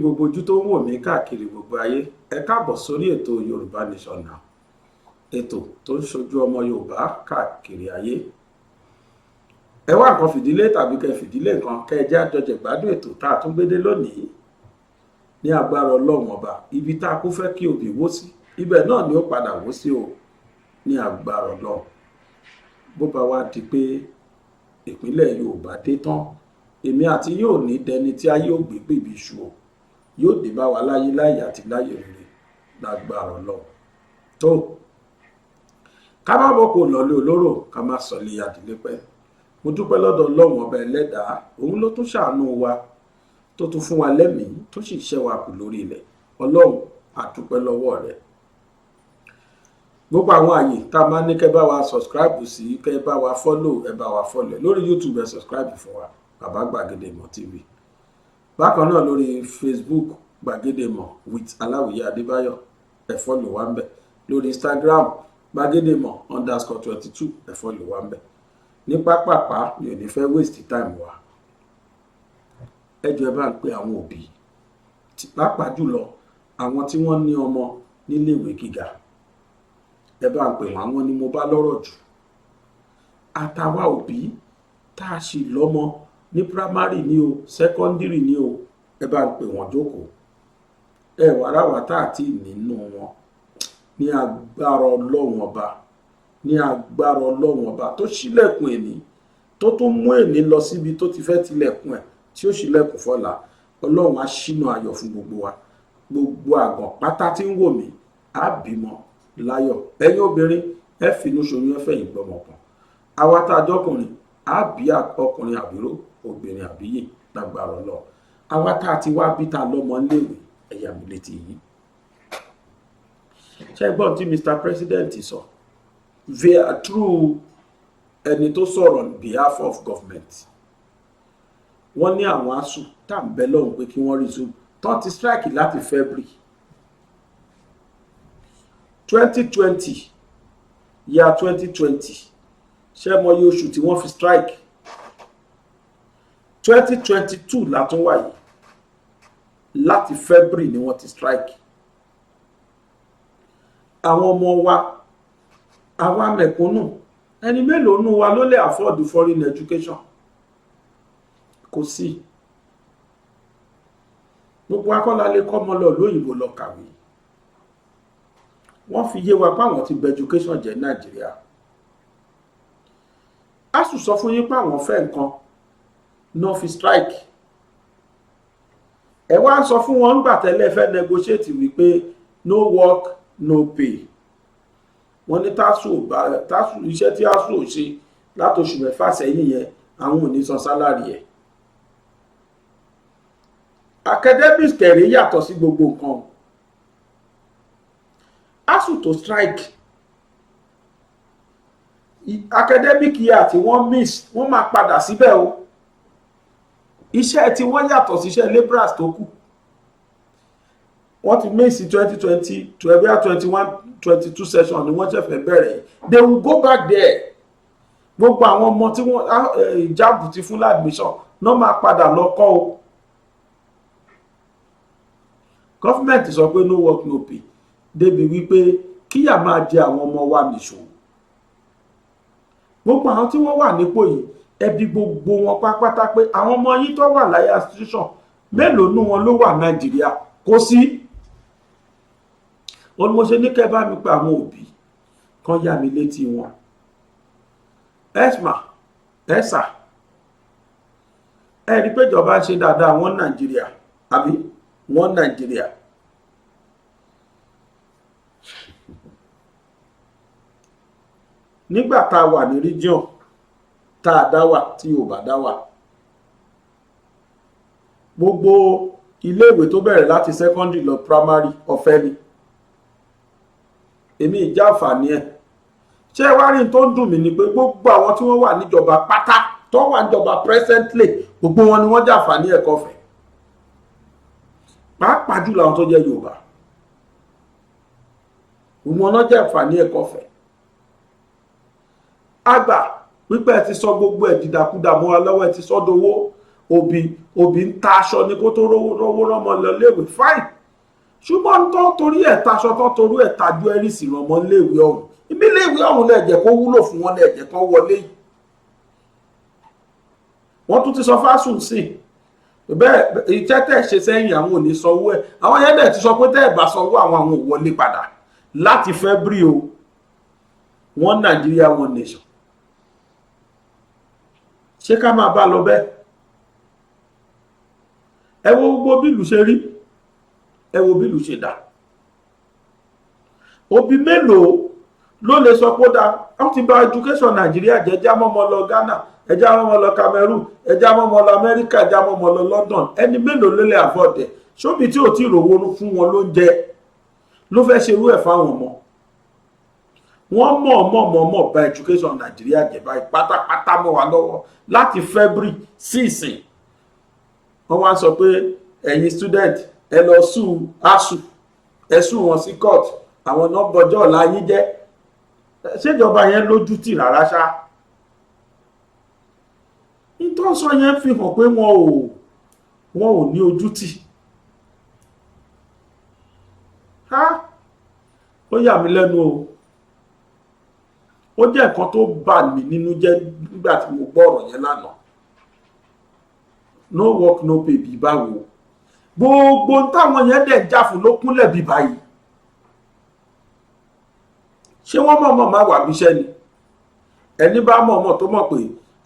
gbogbo ojú tó ń wò mí káàkiri gbogbo ayé ẹ káàbọ̀ sórí ètò Yorùbá Nation Now, ètò tó ń ṣojú ọmọ Yorùbá káàkiri ayé. Ẹ wá nǹkan fìdílé tàbí kẹ́ fìdílé nǹkan kẹ́ ẹ jẹ́ àjọjẹ gbádùn ètò tá a tún gbédé lónìí. Ní agbára Ọlọ́run ọba, ibi tá a kú fẹ́ kí òbí wó sí ibẹ̀ náà ni ó padà wó sí o, ní agbára Ọlọ́run. Bó bá wá di pé ìpínlẹ̀ Yorùbá dé tán, èmi àti yóò ní dẹni tí a yóò gbé bèbí iṣu o, yóò dé bá wa láyé láyé àti láyé rere lágbára Ọlọ́run. Tó ká má bọ́ kó lọ́lé olóró ká má sọlé adìlé pẹ́. Mo dúpẹ́ lọ́dọ̀ Ọlọ́run ọba ẹlẹ́dàá, òun ló tún ṣàánú wa tó tún fún wa lẹ́mìí tó sì ṣẹ́ wa kù lórí ilẹ̀. Ọlọ́run a dúpẹ́ lọ́wọ́ rẹ̀. Gbogbo àwọn àyè tá a máa ní kẹ́ bá wa subscribe sí, kẹ́ bá wa follow, ẹ bá wa follow lórí YouTube, ẹ subscribe fún wa Bàbá Gbàgede Ìmọ̀ TV. Bákan náà lórí Facebook Gbàgede Ìmọ̀ with Aláwìyé Adébáyọ̀, ẹ follow wa ńbẹ̀. Lórí Instagram Gbàgede Ìmọ̀ _22, ẹ follow wa ńbẹ̀. Ní pápápá mi ò ní fẹ́ waste time wa. Ẹ jọ̀ọ́ ẹ bá ń pe àwọn òbí, pàápàá jùlọ àwọn tí wọ́n ní ọmọ níléèwé gíga. Ẹ bá ń pè wọ́n, àwọn ni mo bá lọ́rọ̀ jù. Àtàwa òbí tá a sì lọ́mọ ní primary ní o, secondary ní o, ẹ bá ń pè wọ́n jókòó. Ẹ wà ráwà tá a ti nínú wọn. Ní agbára Ọlọ́run ọba, ní agbára Ọlọ́run ọba tó ṣílẹ̀kùn ẹni, tó tún mú ẹni lọ síbi tó ti fẹ́ tilẹ̀kùn ẹ̀ tí ó ṣílẹ̀kùn fọ́la. Ọlọ́run á ṣínà ayọ̀ fún gbogbo wa. Gbogbo àgàn pátá tí ń wò mí á bímọ láyọ̀. Ẹ̀yin obìnrin ẹ finú ṣoyún, ẹ fẹ̀yìn gbọ́mọ kan. Àwa tá a jọkùnrin á bí ọkùnrin àbíró, obìnrin àbíyè lágbára Ọlọ́run. Àwa tá a ti wá bí ta lọ́mọ léèwé, ẹ̀yà mi létí yìí. Ṣé gbọ́n tí Mr. President sọ via through ẹni tó sọ̀rọ̀ on behalf of government? Wọ́n ní àwọn ASUU tá ń bẹ lọ́hùn pé kí wọ́n resume tán ti strike láti February 2020, year 2020. Ṣé mọ iye oṣù tí wọ́n fi strike? 2022 látún wáyé, láti February ni wọ́n ti strike. Àwọn ọmọ wa, àwa mẹ̀kúnnù, ẹni mélòó nù wa ló lè afford foreign education? Kò sí. Gbogbo akọ́lá lè kọ́ ọmọ lọ lóyìnbó lọ kàwé. Wọ́n fi yé wa páwọn ti bẹ education jẹ́ Nàìjíríà. ASUU sọ fún yín páwọn fẹ́ nǹkan náà fi strike. Ẹ wá sọ fún wọn nígbà tẹ́lẹ̀ fẹ́ negotiate wípé no work no pay. Wọ́n ní tásù iṣẹ́ tí ASUU ṣe látòṣù mẹ́fà sẹ́yìn yẹn, àwọn ò ní san sálárì ẹ̀. Academics kẹ̀rẹ́ yàtọ̀ sí gbogbo nǹkan. ASUU tó strike, academic year tí wọ́n miss, wọ́n máa padà síbẹ̀ o. Iṣẹ́ tí wọ́n yàtọ̀ sí iṣẹ́ labourers tó kù. Wọ́n ti miss 2020, 21, 22 session ni wọ́n ṣẹ̀fẹ̀ bẹ̀rẹ̀. They will go back there. Gbogbo àwọn ọmọ tí wọ́n ìjáàbù ti fún admission náà máa padà lọ kọ́ o. Government sọ pé no work no pay, débi wípé kíyà máa jẹ àwọn ọmọ wa nìṣó. Gbogbo àwọn tí wọ́n wà nípò yìí, ẹbí gbogbo wọn pápátá pé àwọn ọmọ yìí tó wà láyé institution mélòó nú wọn ló wà Nàìjíríà? Kò sí. Wọ́n ní mo ṣe ní kẹ́ bá mi pa àwọn òbí kan yá mi létí wọn. Esma, Esa, ẹ rí pé ìjọba ń ṣe dáadáa wọn Nàìjíríà, àbí wọn Nàìjíríà. Nígbà tá a wà ní region tá a dá wà tí Yorùbá dá wà, gbogbo iléèwé tó bẹ̀rẹ̀ láti secondary lọ primary ọ̀fẹ́ ni. Èmi ìjà àǹfààní ẹ̀. Ṣé wá rí tó ń dùn mí ni pé gbogbo àwọn tí wọ́n wà níjọba pátá tó wà níjọba presently, gbogbo wọn ni wọ́n jàǹfààní ẹ̀kọ́ ọ̀fẹ́. Pàápàá jùlọ àwọn tó jẹ́ Yorùbá, gbogbo wọn náà jàǹfààní ẹ̀kọ́ ọ̀fẹ́. Àgbà wípé ẹ ti sọ gbogbo ẹ̀ dìdàkudà mọ́ wa lọ́wọ́, ẹ ti sọ dowó òbí òbí ń ta aṣọ ní kó tó rówó rọ́mọ lọ léèwé fine, ṣùgbọ́n tó torí ẹ̀ taṣọ tó torí ẹ̀ tajú ẹ̀rìsì rọ́mọ léèwé ọ̀hún, ibi léèwé ọ̀hún lẹ́ẹ̀jẹ̀ kó wúlò fún wọn, lẹ́ẹ̀jẹ̀ kan wọlé yìí. wọ́n tún ti sọ fásùn sí bẹ́ẹ̀ iṣẹ́ tẹ̀ ṣe sẹ́yìn àwọn ò ní sanwó ẹ̀, àwọn yẹn dẹ̀ ti sọ pé tẹ́ ẹ̀ bá sanwó àwọn ò wọlé padà láti February o. One Nigeria one nation, ṣé ká máa bá lọ bẹ́ẹ̀? ẹ wo gbogbo bílù ṣe rí, ẹ wo bílù ṣe dà. òbí mélòó ló lè sọ pé dá wọ́n ti bà education Nàìjíríà jẹ́, ẹjá mọ́mọ́ lọ Ghana, ẹjá mọ́mọ́ lọ Cameroon, ẹjá mọ́mọ́ lọ Amẹ́ríkà, ẹjá mọ́mọ́ lọ London, ẹni mélòó ló lè afford ẹ̀? ṣóbi tí ò tí rówó fún wọn lóúnjẹ ló fẹ́ ṣerú ẹ̀ fáwọn ọmọ? wọ́n mọ̀ bà education Nàìjíríà jẹ́ báyìí pátápátá mọ́ wa lọ́wọ́ láti February sí ìsìn. wọ́n wá sọ pé ẹ̀yin student ẹ lọ sùn ASUU, ẹ sùn wọn sí court, àwọn náà bọjọ́ ọ̀la yín jẹ́. ṣèjọba yẹn lójú tì rárá ṣá? ìtọ́sọ yẹn fi hàn pé wọn ò ní ojú tì. ó yà mí lẹ́nu o, ó jẹ́ nǹkan tó bà mí nínú jẹ́ nígbà tí mo gbọ́ ọ̀rọ̀ yẹn lánàá. No work no pay bí báwo, gbogbo táwọn yẹn dẹ̀ já fún ló kúnlẹ̀ bí báyìí. ṣé wọ́n mọ̀ọ́mọ̀ máa wà bíṣẹ́ ni? ẹni bá mọ̀ọ́mọ̀ tó mọ̀ pé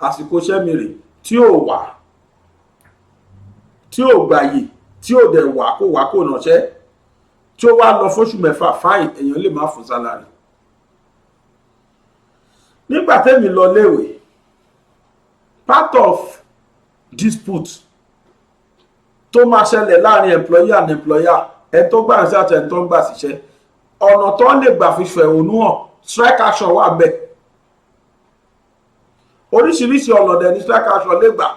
àsìkò iṣẹ́ mi rè tí ò wà, tí ò gbàyè, tí ò dẹ̀ wà kó ránṣẹ́, tí ó wá lọ fóṣù mẹ́fà fáìn, èèyàn lè má fún sálárì. nígbà tẹ́mi lọ léèwé, part of dispute tó máa ṣẹlẹ̀ láàrin employer and employer, ẹ̀ tó gbà ń ṣe àti ẹ̀ tó ń gbà síṣẹ́, ọ̀nà tó lè gbà fi fẹ̀hónú hàn, strike action wà bẹ́ẹ̀. oríṣiríṣi ọ̀nà dẹ̀ ní strike action lè gbà.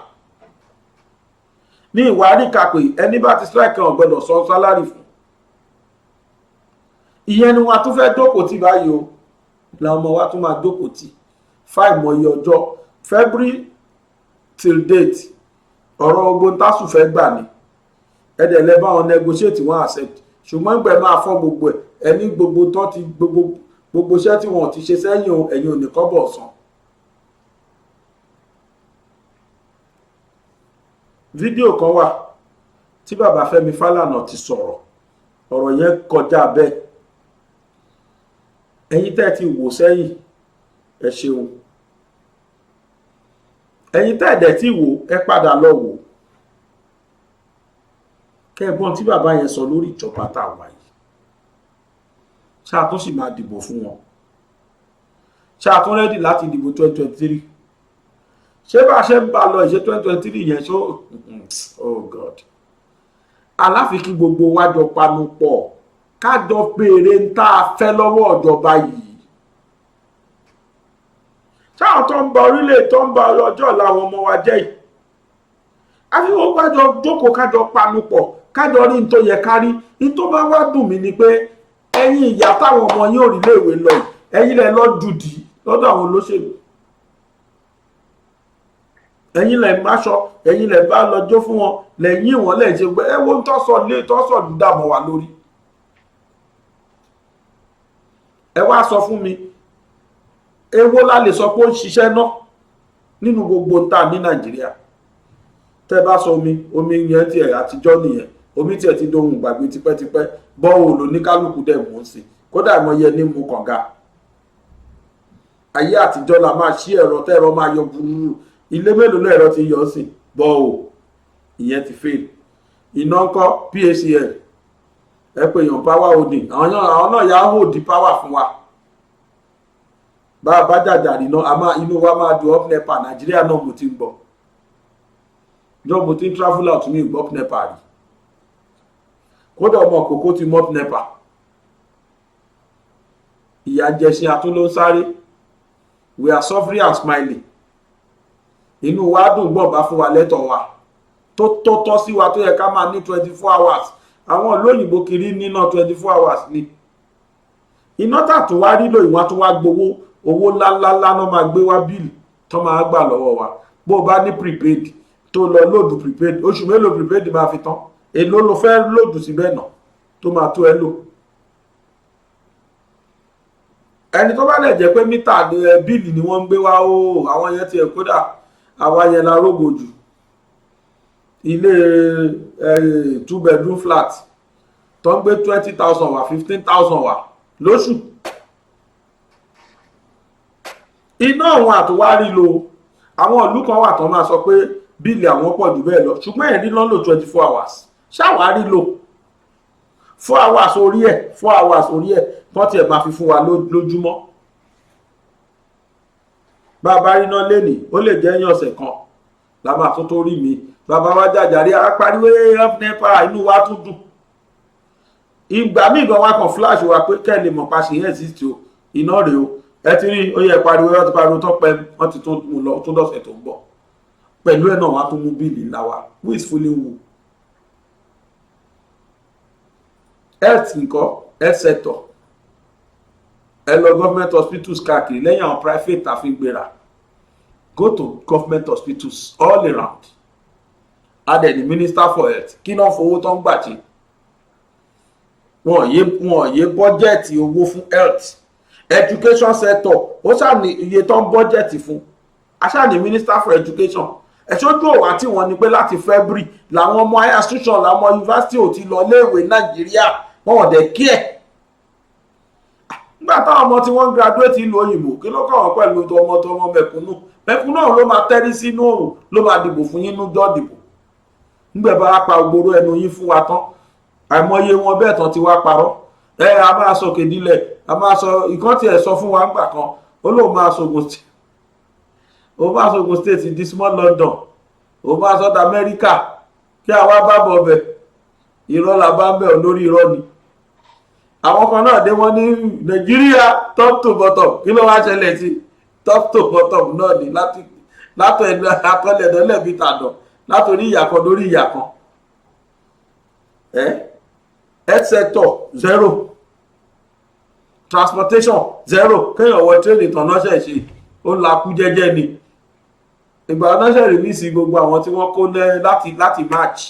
ní ìwárí kàpé ẹni bá ti strike kan gbọ́dọ̀ san sálárì fún. ìyẹn ni wọn tún fẹ́ dókòó tì báyìí o, làwọn ọmọ wa tún máa dókòó tì fáìmọye ọjọ́ February till date. ọ̀rọ̀ ogun tásù fẹ́ gbà ní ẹ̀dẹ̀ lẹ́ bá wọn negotiate wọn accept, ṣùgbọ́n ìgbẹ́ máa fọ́ gbogbo ẹ̀, ẹni gbogbo tán ti gbogbo iṣẹ́ tí wọ́n ti ṣe sẹ́yìn ẹ̀yìn òní kọ́bọ̀ san. fídíò kan wà tí bàbá Fẹ́mi Fálànà ti sọ̀rọ̀, ọ̀rọ̀ yẹn kọjá bẹ́ẹ̀. ẹ̀yin tẹ́ ti wò sẹ́yìn ẹ ṣeun, ẹ̀yin tẹ́ ẹ̀dẹ̀ tí wò ẹ padà lọ wò kẹ́ẹ̀gbọ́n tí bàbá yẹn sọ lórí ìjọba tá a wà yìí. ṣáà tún sì máa dìbò fún wọn? ṣáà tún rẹ́dì láti dìbò 2023? ṣé bá a ṣe ń bá lọ ìṣe 2023 yẹn ṣó oh God. aláfikí gbogbo wájọ panu pọ̀ kájọ béèrè ń tá a fẹ́ lọ́wọ́ ìjọba yìí. táwọn tó ń ba orílẹ̀ tó ń ba ọjọ́ ọ̀la àwọn ọmọ wa jẹ́ yìí, àfi wọ́n gbájọ jókòó kájọ panu pọ̀ kájọ rí n tó yẹ kárí. n tó bá wá dùn mí ni pé ẹ̀yin ìyá táwọn ọmọ yín ò rí léèwé lọ yìí, ẹ̀yin lẹ lọ dùdì lọ́dọ̀ àwọn olóṣèlú, ẹ̀yin lẹ máṣọ, ẹ̀yin lẹ bá lọ́jọ́ fún wọn, lẹ́yìn wọn lẹ ṣe gbé ẹwọ ń tọ́sọ̀ lé tọ́sọ̀ dààmú wa lórí. ẹ wá sọ fún mi, èwo la lè sọ pé ó ń ṣiṣẹ́ náà nínú gbogbo ń tà ní Nàìjíríà? tẹ́ bá sọ omi yẹn tiẹ̀ àtijọ́ nìyẹn, omi tiẹ̀ ti dohun gbàgbé tipẹ́tipẹ́, bọ́ọ̀ lò ní kálukú dẹ̀ mú sí, kódà ìmọ̀ yẹn ní mu kànga. ayé àtijọ́ la máa ṣí ẹ̀rọ tẹ́rọ máa yọ burúkú, ilé mélòó lẹ́rọ ti yọ sí, bọ́ọ̀ ìyẹn ti fail. iná ńkọ́ PACL, ẹ pé èèyàn power holding, àwọn náà yà á hold power fún wa. bá a bá jàjà nínú inú wa máa du up nepa. Nàìjíríà náà mo ti ń bọ̀, jọ mo ti ń travel out ní ìgbọ́ up nepa rí, kódà ọmọ kòkó ti mọ́ up nepa. ìyà jẹṣin atúnlọ sáré, we are suffering and smiling. inú wa dùn gbọ́ bá fún wa lẹ́tọ̀ wa tó tọ́ sí wa, tó yẹ ká máa ní 24 hours. àwọn olóyìnbó kiri níná 24 hours ni. iná tàtún wá rí lò ìwọ̀n tó wá gbowó, owó ńláńlá náà máa gbé wá bíìlì tó máa gbà lọ́wọ́ wa. bó o bá ní prepaid tó lọ lóòdù prepaid oṣù mélòó prepaid máa fi tán èló ló fẹ́ lóòdù síbẹ̀ náà tó máa tó ẹ lò. ẹni tó bá lè jẹ́ pé mítà bíìlì ni wọ́n ń gbé wá ó àwọn yẹn tiẹ̀ kódà àwa yẹn la rógbò jù. ilé 2 bedroom flat tó ń gbé 20,000 wá 15,000 wá lóṣù. iná àwọn àtúwárí lo àwọn ìlú kan wà tó máa sọ pé bíìlì àwọn pọ̀ jù bẹ́ẹ̀ lọ ṣùgbọ́n ẹ̀rí lọ́n lò 24 hours ṣàwárí lò 4 hours orí ẹ̀ 4 hours orí ẹ̀ tó tiẹ̀ máa fi fún wa lójúmọ́. bàbá iná lẹ́nìí ó lè jẹ́ ẹ̀yìn ọ̀sẹ̀ kan la máa tún tó rí mi bàbá wa jàjàrí apariwo nepa inú wa tún dùn. ìgbà míì gan wa kan flash wa pé kẹ́ ẹ lè mọ̀ pa ṣe exist o iná rèé o ẹ ti rí ó yẹ pariwo ẹ ti pariwo tó pẹ́ wọ́n ti tún mú lọ tún dọ̀sẹ̀ tó ń bọ̀ pẹ̀lú ẹ̀ náà wọ́n á tún mú bíìlì ńlá wa who is fooling who. health nǹkan health sector ẹ lọ government hospitals káàkiri lẹ́yìn àwọn private àfigbéra go to government hospitals all around adẹ ni minister for health kí náà fowó tó ń gbà tí wọn yé bọ́jẹ̀tì owó fún health education sector ó ṣàní iye tó ń bọ́jẹ̀tì fún aṣáàní minister for education ẹ̀ṣọ́jú òwà tí wọ́n ní pé láti February làwọn ọmọ higher institution làwọn university ò ti lọ léèwé Nàìjíríà wọn ò dẹ̀ kí ẹ̀ nígbà táwọn ọmọ tí wọ́n graduate ìlú òyìnbó kí ló kọ́ wọn pẹ̀lú tọmọ mẹ̀kúnnù náà ló máa tẹ́rí sínú òrùn ló máa dìbò fún yín níjọ́ dìbò nígbà bá pa ògbóró ẹnu yín fún wa tán àìmọye wọn bẹ́ẹ̀ tán ti wá parọ́ a máa sọ kèdílẹ̀ a máa sọ ìkan tí ẹ̀ sọ fún wa ńgbà kan ó lóun máa sọgùn state di small London ó máa sọ d'Amẹ́ríkà kí àwa bá bọ̀ bẹ̀ irọ́ la bá ń bẹ̀ olórí irọ́ ni àwọn kan náà dé wọ́n ní Nàìjíríà top to bottom kí ló wá ṣẹlẹ̀ sí top to bottom náà ni látọ̀ ẹ̀dọ̀ akọ́lẹ̀dọ́lẹ̀ bí tàdọ̀ látòrí ìyà kan lórí ìyà kan health sector 0 transportation 0 kéèyàn wọ tírèdì tán náṣẹ́ ṣe ó lakú jẹ́jẹ́ ni ìgbà náṣẹ́ rìlíìsì gbogbo àwọn tí wọ́n kó láti March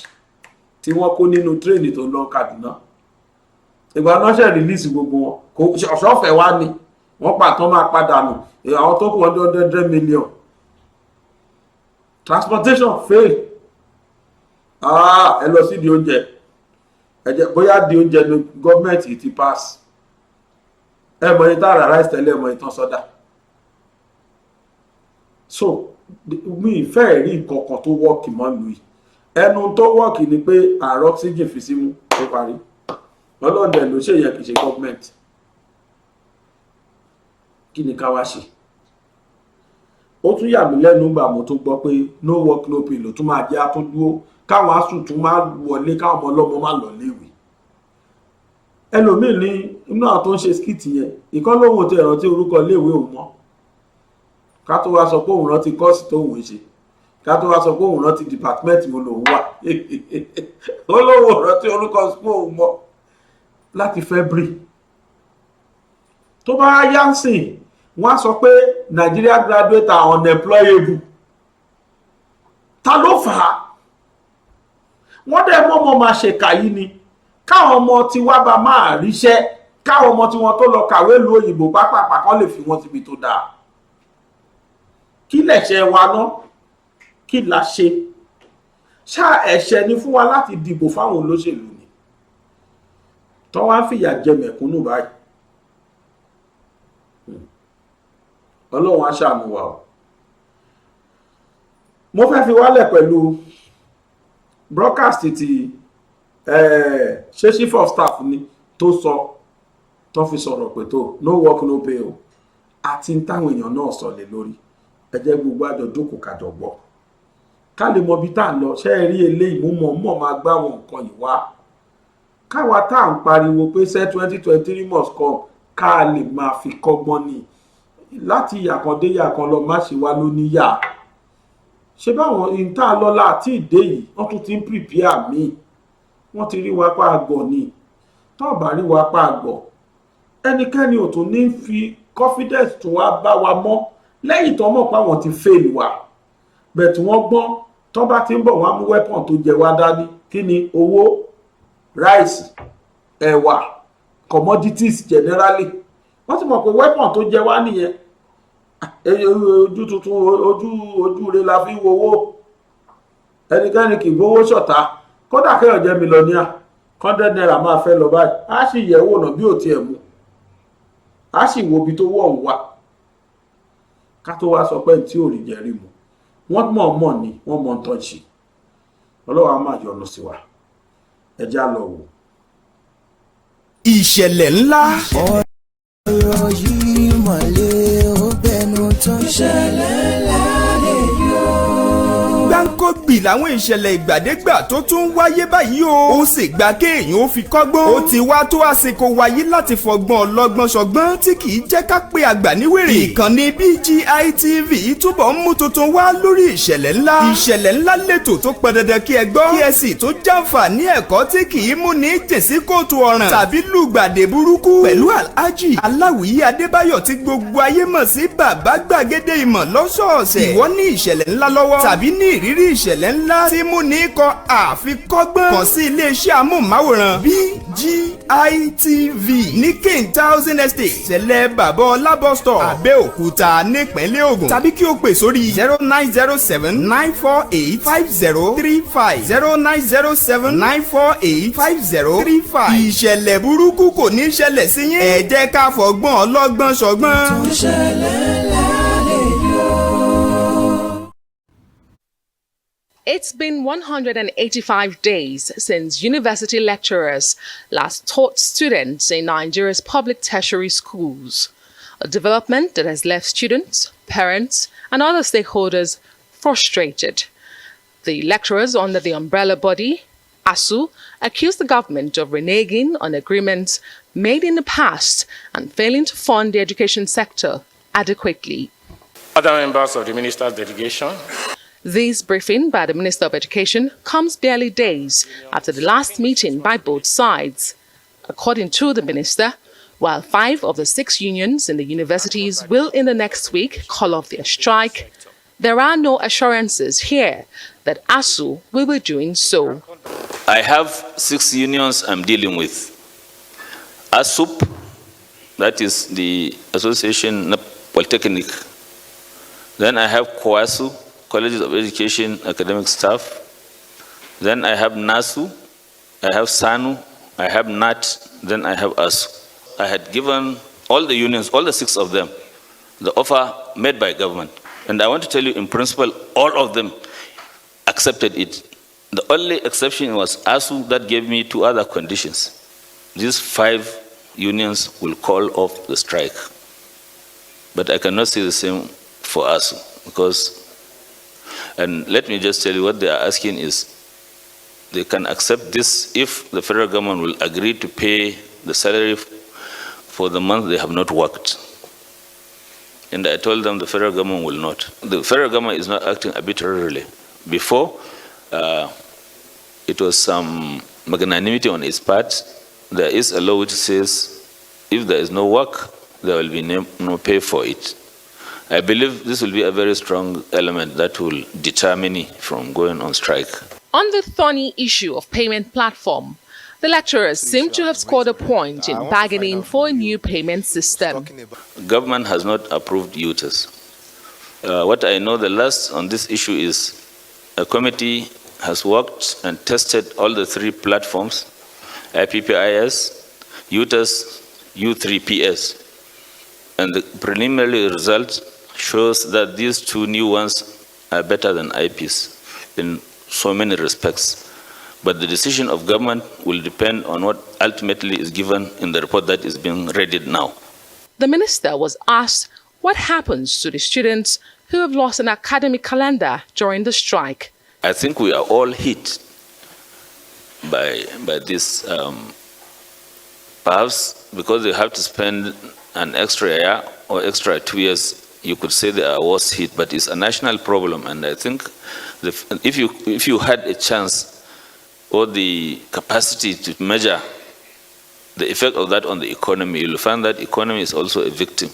tí wọ́n kó nínú tírèdì tó lọ Kaduna ìgbà náṣẹ́ rìlíìsì gbogbo wọn kò ṣọ̀fẹ́ wá ní wọ́n pàtó máa padà nù àwọn tó kù 100 million transportation fail ẹ lọ sí di oúnjẹ bóyá di oúnjẹ ní gọ́ọ̀mẹ̀ntì ti pass ẹ mọ̀ ní tààrà rice tẹ́lẹ̀ mọ̀ ìtàn sọ́dà so mi ìfẹ́ rí nǹkan tó wọ́ọ̀kì mọ́ lu yìí ẹnu tó wọ́ọ̀kì ni pé ààrọ oxygen fi símú tó parí ọlọ́dẹ ló ṣe yẹ kì í ṣe gọ́ọ̀mẹ̀ntì kí ni ká wá ṣe ó tún yà mí lẹ́nu gbà mo tó gbọ́ pé no work no pay ló tún máa jẹ́ àtúndúró káwọn asùn tún máa wọlé káwọn ọmọ ọlọ́mọ máa lọ léèwé ẹlòmíì ní inú àwọn tó ń ṣe skit yẹn ìkọ́ lóhun tí ẹ̀rántí orúkọ léèwé òun mọ́ ká tó wá sọ pé òun rántí kọ́ọ̀sì tó òun ṣe ká tó wá sọ pé òun rántí dìpátímẹ́ǹtì wo lòun wà ó lóhun rántí orúkọ school òun mọ́ láti February tó bá yá ń sìn wọ́n á sọ pé Nigeria graduate are unemployable ta ló fà á wọ́n dẹ̀ mọ́ máa ṣèkà yìí ni káwọn ọmọ tí wá bá máa ríṣẹ́ káwọn ọmọ tí wọ́n tó lọ kàwé lu òyìnbó pápápá kan lè fi wọ́n síbi tó dáa kí lẹ̀ṣẹ̀ wa ná kí la ṣe ṣá ẹ̀ṣẹ̀ ni fún wa láti dìbò fáwọn olóṣèlú ni tó wá ń fìyà jẹ mẹ̀kúnnù báyìí Ọlọ́run á ṣàánú wa o mo fẹ́ fi wálẹ̀ pẹ̀lú broadcast ti ṣe chief of staff ni tó sọ tó fi sọ̀rọ̀ pé tó no work no pay o àti táwọn èèyàn náà sọ lé lórí ẹ jẹ́ gbogbo àjọ jókòó kájọ gbọ́ ká lè mọ ibi tá à ń lọ ṣe é rí eléyìí mọ̀ máa gbá wọn nǹkan yìí wá káwa tá à ń pariwo pé ṣe 2023 must come ká lè máa fi kọ́gbọ́n ni láti ìyà kan dé ìyà kan lọ má ṣe wá lóníyà ṣe báwọn ìta lọ́la àti ìdé yìí wọ́n tún ti ń prepare mi wọ́n ti rí wa pa àgbọ̀ ni tó bá rí wa pa àgbọ̀ ẹnikẹ́ni ò tún ní fi confidence tó wá bá wa mọ́ lẹ́yìn tó mọ̀ pé àwọn ti fail wa bẹ̀ẹ̀ tí wọ́n gbọ́n tó bá ti ń bọ̀ wọ́n á mú weapon tó jẹ wá dání. Kí ni? Owó, rice, ẹ̀wà, commodities generally. Wọ́n ti mọ̀ pé weapon tó jẹ wá nìyẹn. Ojú tuntun, ojú rẹ̀ la fi wowó. Ẹnikẹ́ni kì í gbowó ṣọ̀tá. Kódà kéèyàn jẹ́ mílíọ̀nìà, 100 naira máa fẹ́ lọ báyìí. Á sì yẹ̀ wò náà bí ò tiẹ̀ mú. Á sì wo ibi tó wọ̀ ń wà. Ká tó wá sọ pé tí ò rí jẹ́rí mu. Wọ́n mọ̀ ni, wọ́n mọ̀ ń tọ́ ṣe. Ọlọ́run á máa yọ́nú sí wa. Ẹ já lọ wò. Ìṣẹ̀lẹ̀ ńlá. Ọ̀rọ̀ yìí mọ̀lẹ́ ó bẹnu tán. Ìṣẹ̀lẹ̀ ńlá lè yọ. Gbáǹkọ́gbì làwọn ìṣẹ̀lẹ̀ ìgbàdégbà tó tún wáyé báyìí o. Ó sì gba kéèyàn ó fi kọ́gbọ́n. Ó ti wá tó àsìkò wáyé láti fọgbọ́n ọlọ́gbọ́n ṣọgbọ́n tí kì í jẹ́ ká pé àgbà níwèrè. Ìkànnì BGI TV túbọ̀ ń mú tuntun wá lórí ìṣẹ̀lẹ̀ ńlá. Ìṣẹ̀lẹ̀ ńlá lètò tó pọn dandan kí ẹ gbọ́. Kí ẹ sì tó jàǹfààní ẹ̀kọ́ tí kì í mú ní jèsí kóòtù ọ̀ràn tàbí lùgbàdé burúkú. Pẹ̀lú Alhaji Aláwìyí Adébáyọ̀ tí gbogbo ayé mọ̀ sí Bàbá Gbàgede Ìmọ̀ lọ́sọ̀ọ̀sẹ̀. Ìwọ ní ìṣẹ̀lẹ̀ ńlá lọ́wọ́ tàbí ní ìrírí ìṣẹ̀lẹ̀ ńlá tí mú ní kọ àfikọ́gbọ́n. Kàn sí iléeṣẹ́ amóhùnmáwòrán BGI TV ní King Thousand Estate ṣẹlẹ̀ Bàbá Ọlá bus stop Abẹ́òkúta nípínlẹ̀ Ògùn. Tàbí kí o pè sórí 0907 948 5035 0907 948 5035. Ìṣẹ̀lẹ̀ burúkú kò ní ṣẹlẹ̀ sí yín. Ẹ jẹ́ ká fọgbọ́n ọlọ́gbọ́n ṣọgbọ́n. Ìṣẹ̀lẹ̀ ńlá lè yọ. It's been 185 days since university lecturers last taught students in Nigeria's public tertiary schools, a development that has left students, parents, and other stakeholders frustrated. The lecturers under the umbrella body, ASU, accused the government of reneging on agreements made in the past and failing to fund the education sector adequately. Other members of the minister's delegation. This briefing by the Minister of Education comes barely days after the last meeting by both sides. According to the minister, while 5 of the 6 unions in the universities will in the next week call off their strike, there are no assurances here that ASU will be doing so. I have 6 unions I'm dealing with. ASUP, that is the Association Polytechnic. Then I have COASU, Colleges of Education Academic Staff. Then I have NASU, I have SANU, I have NAT, then I have ASU. I had given all the unions, all the 6 of them, the offer made by government. And I want to tell you, in principle, all of them accepted it. The only exception was ASU that gave me 2 other conditions. These 5 unions will call off the strike. But I cannot say the same for ASU, because, and let me just tell you what they are asking is, they can accept this if the federal government will agree to pay the salary for the month they have not worked. And I told them the federal government will not. The federal government is not acting arbitrarily. Before, it was some magnanimity on its part. There is a law which says if there is no work, there will be no pay for it. I believe this will be a very strong element that will deter many from going on strike. On the thorny issue of payment platform, the lecturers seem to have scored a point in bargaining for a new payment system. Government has not approved UTAS. What I know the last on this issue is a committee has worked and tested all the 3 platforms, IPPIS, UTAS, U3PS. And the preliminary result shows that these 2 new ones are better than IPs in so many respects. But the decision of government will depend on what ultimately is given in the report that is being readied now. The minister was asked what happens to the students who have lost an academic calendar during the strike. I think we are all hit by this, perhaps because they have to spend an extra year or extra 2 years. You could say they are worse hit, but it's a national problem. And I think if you had a chance or the capacity to measure the effect of that on the economy, you'll find that economy is also a victim.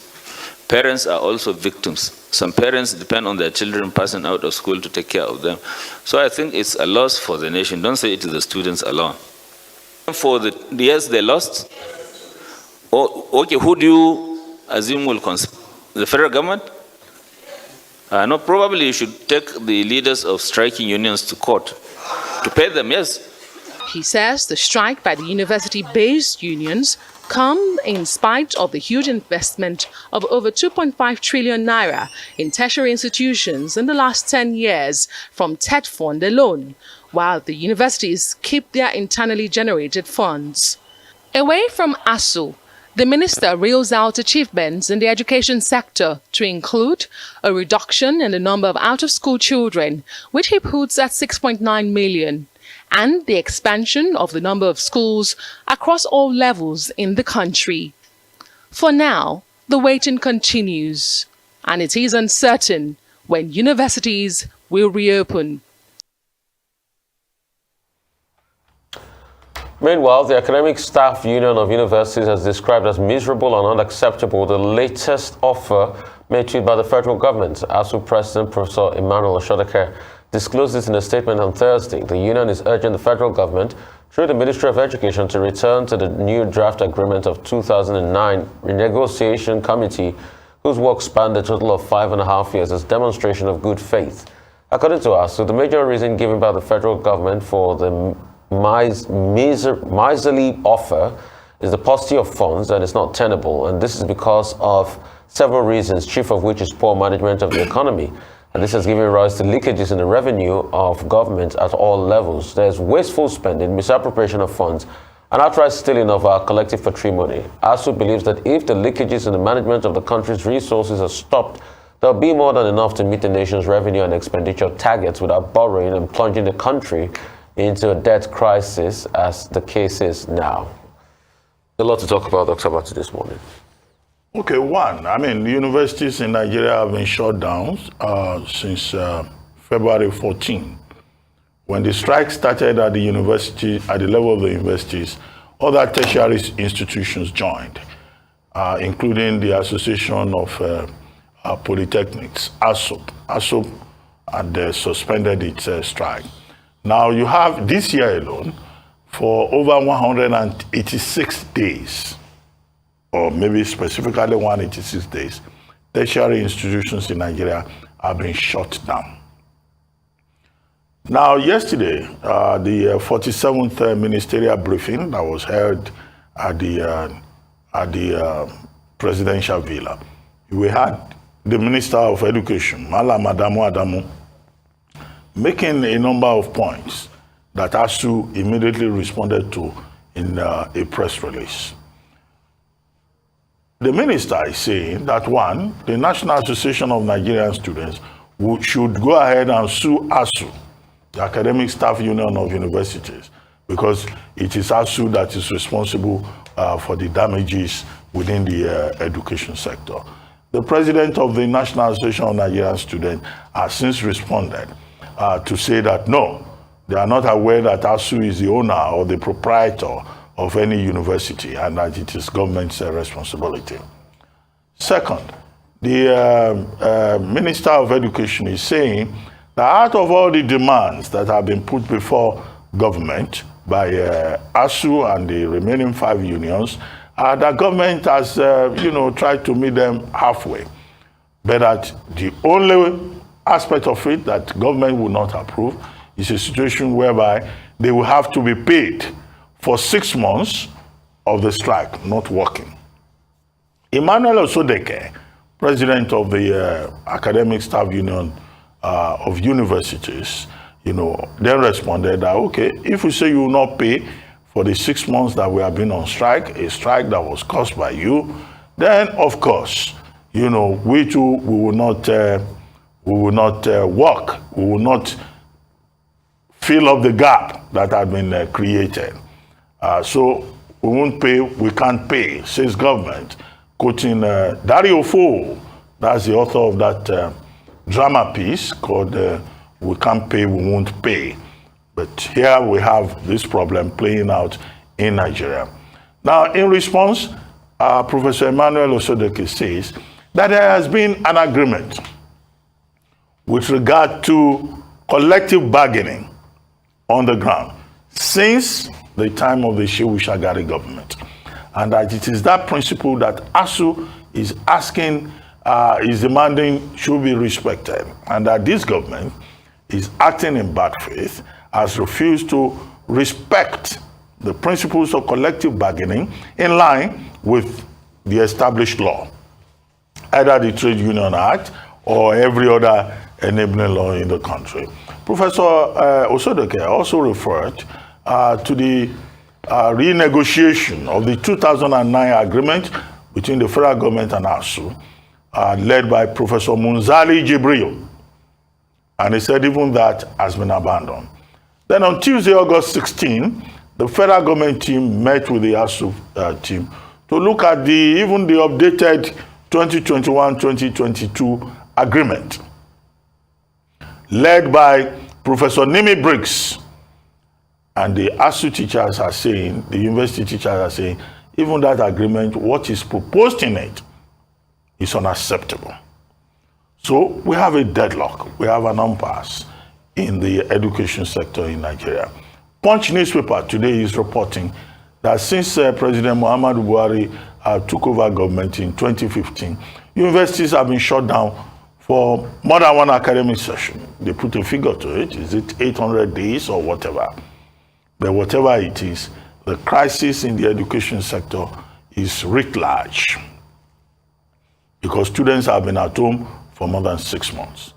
Parents are also victims. Some parents depend on their children passing out of school to take care of them. So I think it's a loss for the nation. Don't say it is the students alone. For the years they lost, okay, who do you assume will the federal government? No, probably you should take the leaders of striking unions to court to pay them, yes. He says the strike by the university-based unions come in spite of the huge investment of over 2.5 trillion naira in tertiary institutions in the last 10 years from TED Fund alone, while the universities keep their internally generated funds. Away from ASU, the minister reels out achievements in the education sector to include a reduction in the number of out-of-school children, which he puts at 6.9 million, and the expansion of the number of schools across all levels in the country. For now, the waiting continues, and it is uncertain when universities will reopen. Meanwhile, the Academic Staff Union of Universities has described as miserable and unacceptable the latest offer made to it by the federal government. ASU President Professor Emmanuel Oshodeke disclosed this in a statement on Thursday. The union is urging the federal government, through the Ministry of Education, to return to the new draft agreement of 2009 renegotiation committee, whose work spanned a total of 5.5 years as demonstration of good faith. According to ASU, the major reason given by the federal government for the miserly offer is the paucity of funds, and it's not tenable, and this is because of several reasons, chief of which is poor management of the economy, and this has given rise to leakages in the revenue of government at all levels. There's wasteful spending, misappropriation of funds, and outright stealing of our collective patrimony. ASU believes that if the leakages in the management of the country's resources are stopped, there'll be more than enough to meet the nation's revenue and expenditure targets without borrowing and plunging the country into a debt crisis, as the case is now. A lot to talk about, Dr. Abati, this morning. Okay, one, I mean, universities in Nigeria have been shut down since February 14. When the strike started at the university, at the level of the universities, other tertiary institutions joined, including the Association of Polytechnics, ASUP. ASUP had suspended its strike. Now you have this year alone, for over 186 days, or maybe specifically 186 days, tertiary institutions in Nigeria have been shut down. Now yesterday, the 47th ministerial briefing that was held at the presidential villa, we had the Minister of Education, Malam Adamu, making a number of points that ASU immediately responded to in a press release. The minister is saying that, one, the National Association of Nigerian Students should go ahead and sue ASU, the Academic Staff Union of Universities, because it is ASU that is responsible for the damages within the education sector. The president of the National Association of Nigerian Students has since responded to say that no, they are not aware that ASU is the owner or the proprietor of any university and that it is government's responsibility. Second, the Minister of Education is saying that out of all the demands that have been put before government by ASU and the remaining 5 unions, the government has tried to meet them halfway. But that the only aspect of it that government will not approve is a situation whereby they will have to be paid for 6 months of the strike, not working. Emmanuel Oshodeke, president of the Academic Staff Union of Universities, then responded that, okay, if we say you will not pay for the 6 months that we have been on strike, a strike that was caused by you, then of course, we too, we will not work, we will not fill up the gap that had been created. So we won't pay, we can't pay, says government, quoting Dario Fo, that's the author of that drama piece called We Can't Pay, We Won't Pay. But here we have this problem playing out in Nigeria. Now, in response, Professor Emmanuel Oshodeke says that there has been an agreement with regard to collective bargaining on the ground since the time of the Shehu Shagari government. And that it is that principle that ASU is asking, is demanding should be respected. And that this government is acting in bad faith, has refused to respect the principles of collective bargaining in line with the established law, either the Trade Union Act or every other enabling law in the country. Professor Osodeke also referred to the renegotiation of the 2009 agreement between the federal government and ASU, led by Professor Munzali Jibril. And he said even that has been abandoned. Then on Tuesday, August 16, the federal government team met with the ASU team to look at the updated 2021-2022 agreement, led by Professor Nimi Briggs. And the ASU teachers are saying, the university teachers are saying, even that agreement, what is proposed in it is unacceptable. So we have a deadlock, we have an impasse in the education sector in Nigeria. Punch newspaper today is reporting that since President Muhammadu Buhari took over government in 2015, universities have been shut down for more than one academic session. They put a figure to it. Is it 800 days or whatever? But whatever it is, the crisis in the education sector is writ large because students have been at home for more than 6 months.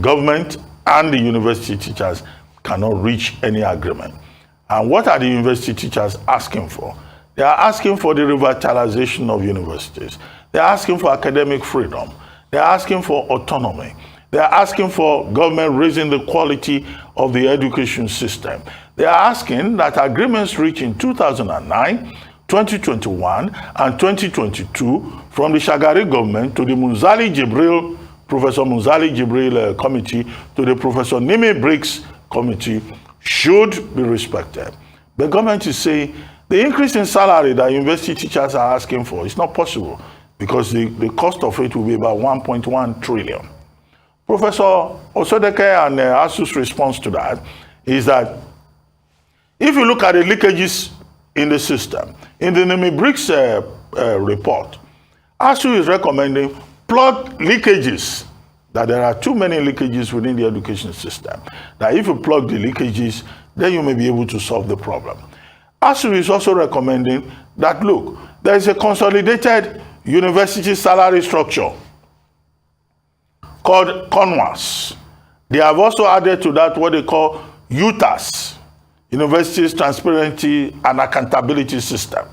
Government and the university teachers cannot reach any agreement. And what are the university teachers asking for? They are asking for the revitalization of universities. They are asking for academic freedom. They are asking for autonomy. They are asking for government raising the quality of the education system. They are asking that agreements reached in 2009, 2021, and 2022 from the Shagari government to the Professor Munzali Jibril committee to the Professor Nimi Briggs committee should be respected. The government is saying the increase in salary that university teachers are asking for is not possible because the cost of it will be about 1.1 trillion. Professor Osodeke and ASU's response to that is that if you look at the leakages in the system, in the Nimi Briggs report, ASU is recommending plug leakages, that there are too many leakages within the education system, that if you plug the leakages, then you may be able to solve the problem. ASU is also recommending that, look, there is a consolidated university salary structure called CONWAS. They have also added to that what they call UTAS, Universities Transparency and Accountability System.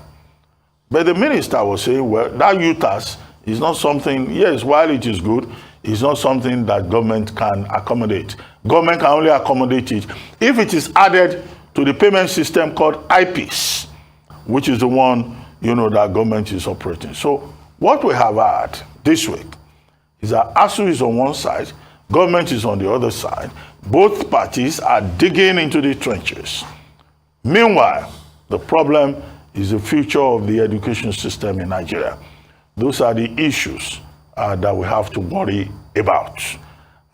But the minister was saying, well, that UTAS is not something, yes, while it is good, it's not something that government can accommodate. Government can only accommodate it if it is added to the payment system called IPs, which is the one, that government is operating. So what we have had this week is that ASU is on one side, government is on the other side. Both parties are digging into the trenches. Meanwhile, the problem is the future of the education system in Nigeria. Those are the issues that we have to worry about.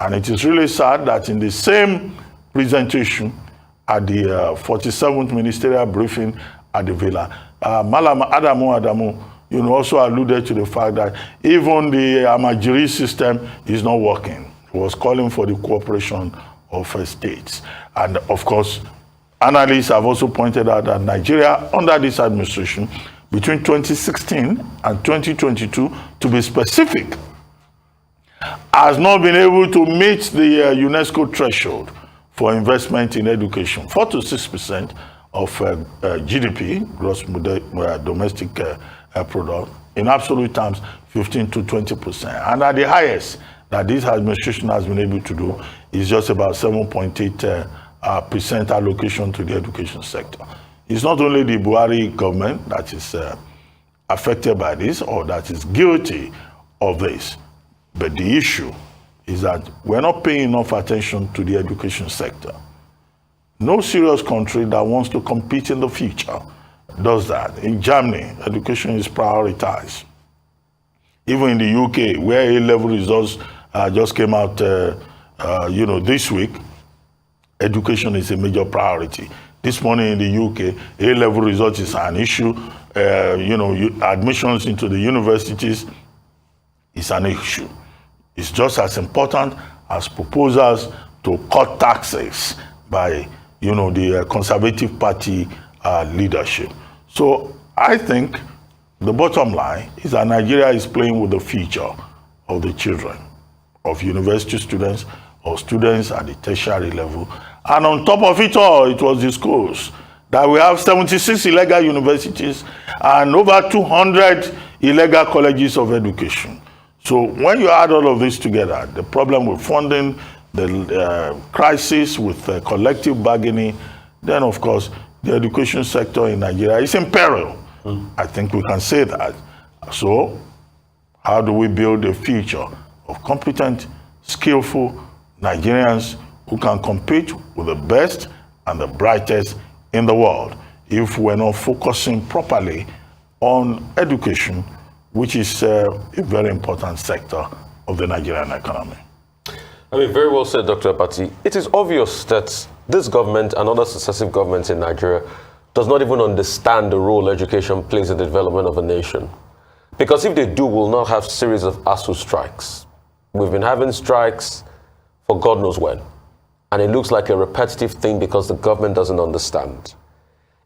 And it is really sad that in the same presentation at the 47th ministerial briefing at the Villa, Malam Adamu, also alluded to the fact that even the Amajiri system is not working. He was calling for the cooperation of states. And of course, analysts have also pointed out that Nigeria, under this administration, between 2016 and 2022, to be specific, has not been able to meet the UNESCO threshold for investment in education. 4 to 6% of GDP, gross domestic product, in absolute terms, 15 to 20%. And at the highest that this administration has been able to do is just about 7.8% allocation to the education sector. It's not only the Buhari government that is affected by this or that is guilty of this, but the issue is that we're not paying enough attention to the education sector. No serious country that wants to compete in the future does that. In Germany, education is prioritized. Even in the UK, where A-level results just came out, this week, education is a major priority. This morning in the UK, A-level results is an issue. Admissions into the universities is an issue. It's just as important as proposals to cut taxes by, the Conservative Party leadership. So I think the bottom line is that Nigeria is playing with the future of the children, of university students, of students at the tertiary level. And on top of it all, it was disclosed that we have 76 illegal universities and over 200 illegal colleges of education. So when you add all of this together, the problem with funding, the crisis with collective bargaining, then of course, the education sector in Nigeria is in peril. I think we can say that. So how do we build a future of competent, skillful Nigerians who can compete with the best and the brightest in the world if we're not focusing properly on education, which is a very important sector of the Nigerian economy? Very well said, Dr. Apati. It is obvious that this government and other successive governments in Nigeria does not even understand the role education plays in the development of a nation. Because if they do, we'll not have series of ASU strikes. We've been having strikes for God knows when. And it looks like a repetitive thing because the government doesn't understand.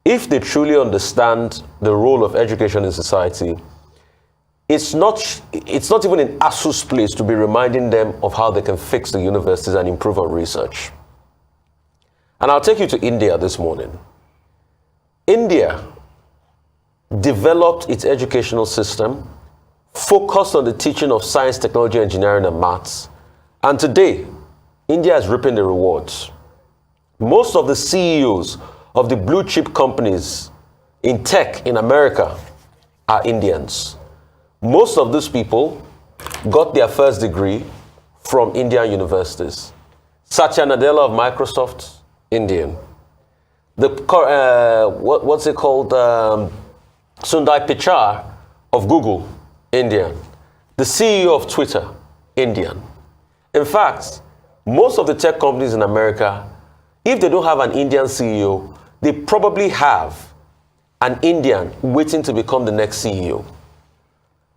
If they truly understand the role of education in society, it's not even in ASU's place to be reminding them of how they can fix the universities and improve on research. And I'll take you to India this morning. India developed its educational system, focused on the teaching of science, technology, engineering, and maths. And today, India is reaping the rewards. Most of the CEOs of the blue chip companies in tech in America are Indians. Most of these people got their first degree from Indian universities. Satya Nadella of Microsoft, Indian. Sundar Pichai of Google, Indian. The CEO of Twitter, Indian. In fact, most of the tech companies in America, if they don't have an Indian CEO, they probably have an Indian waiting to become the next CEO.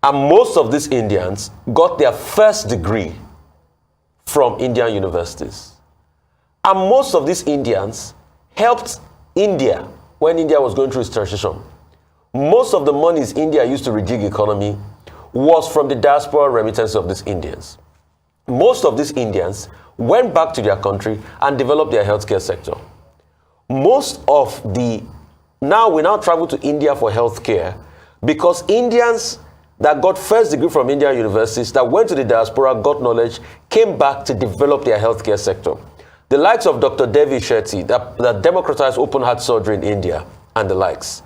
And most of these Indians got their first degree from Indian universities. And most of these Indians helped India when India was going through its transition. Most of the monies India used to rejig economy was from the diaspora remittances of these Indians. Most of these Indians went back to their country and developed their healthcare sector. Now we travel to India for healthcare because Indians that got first degree from Indian universities, that went to the diaspora, got knowledge, came back to develop their healthcare sector. The likes of Dr. Devi Shetty, that democratized open heart surgery in India, and the likes.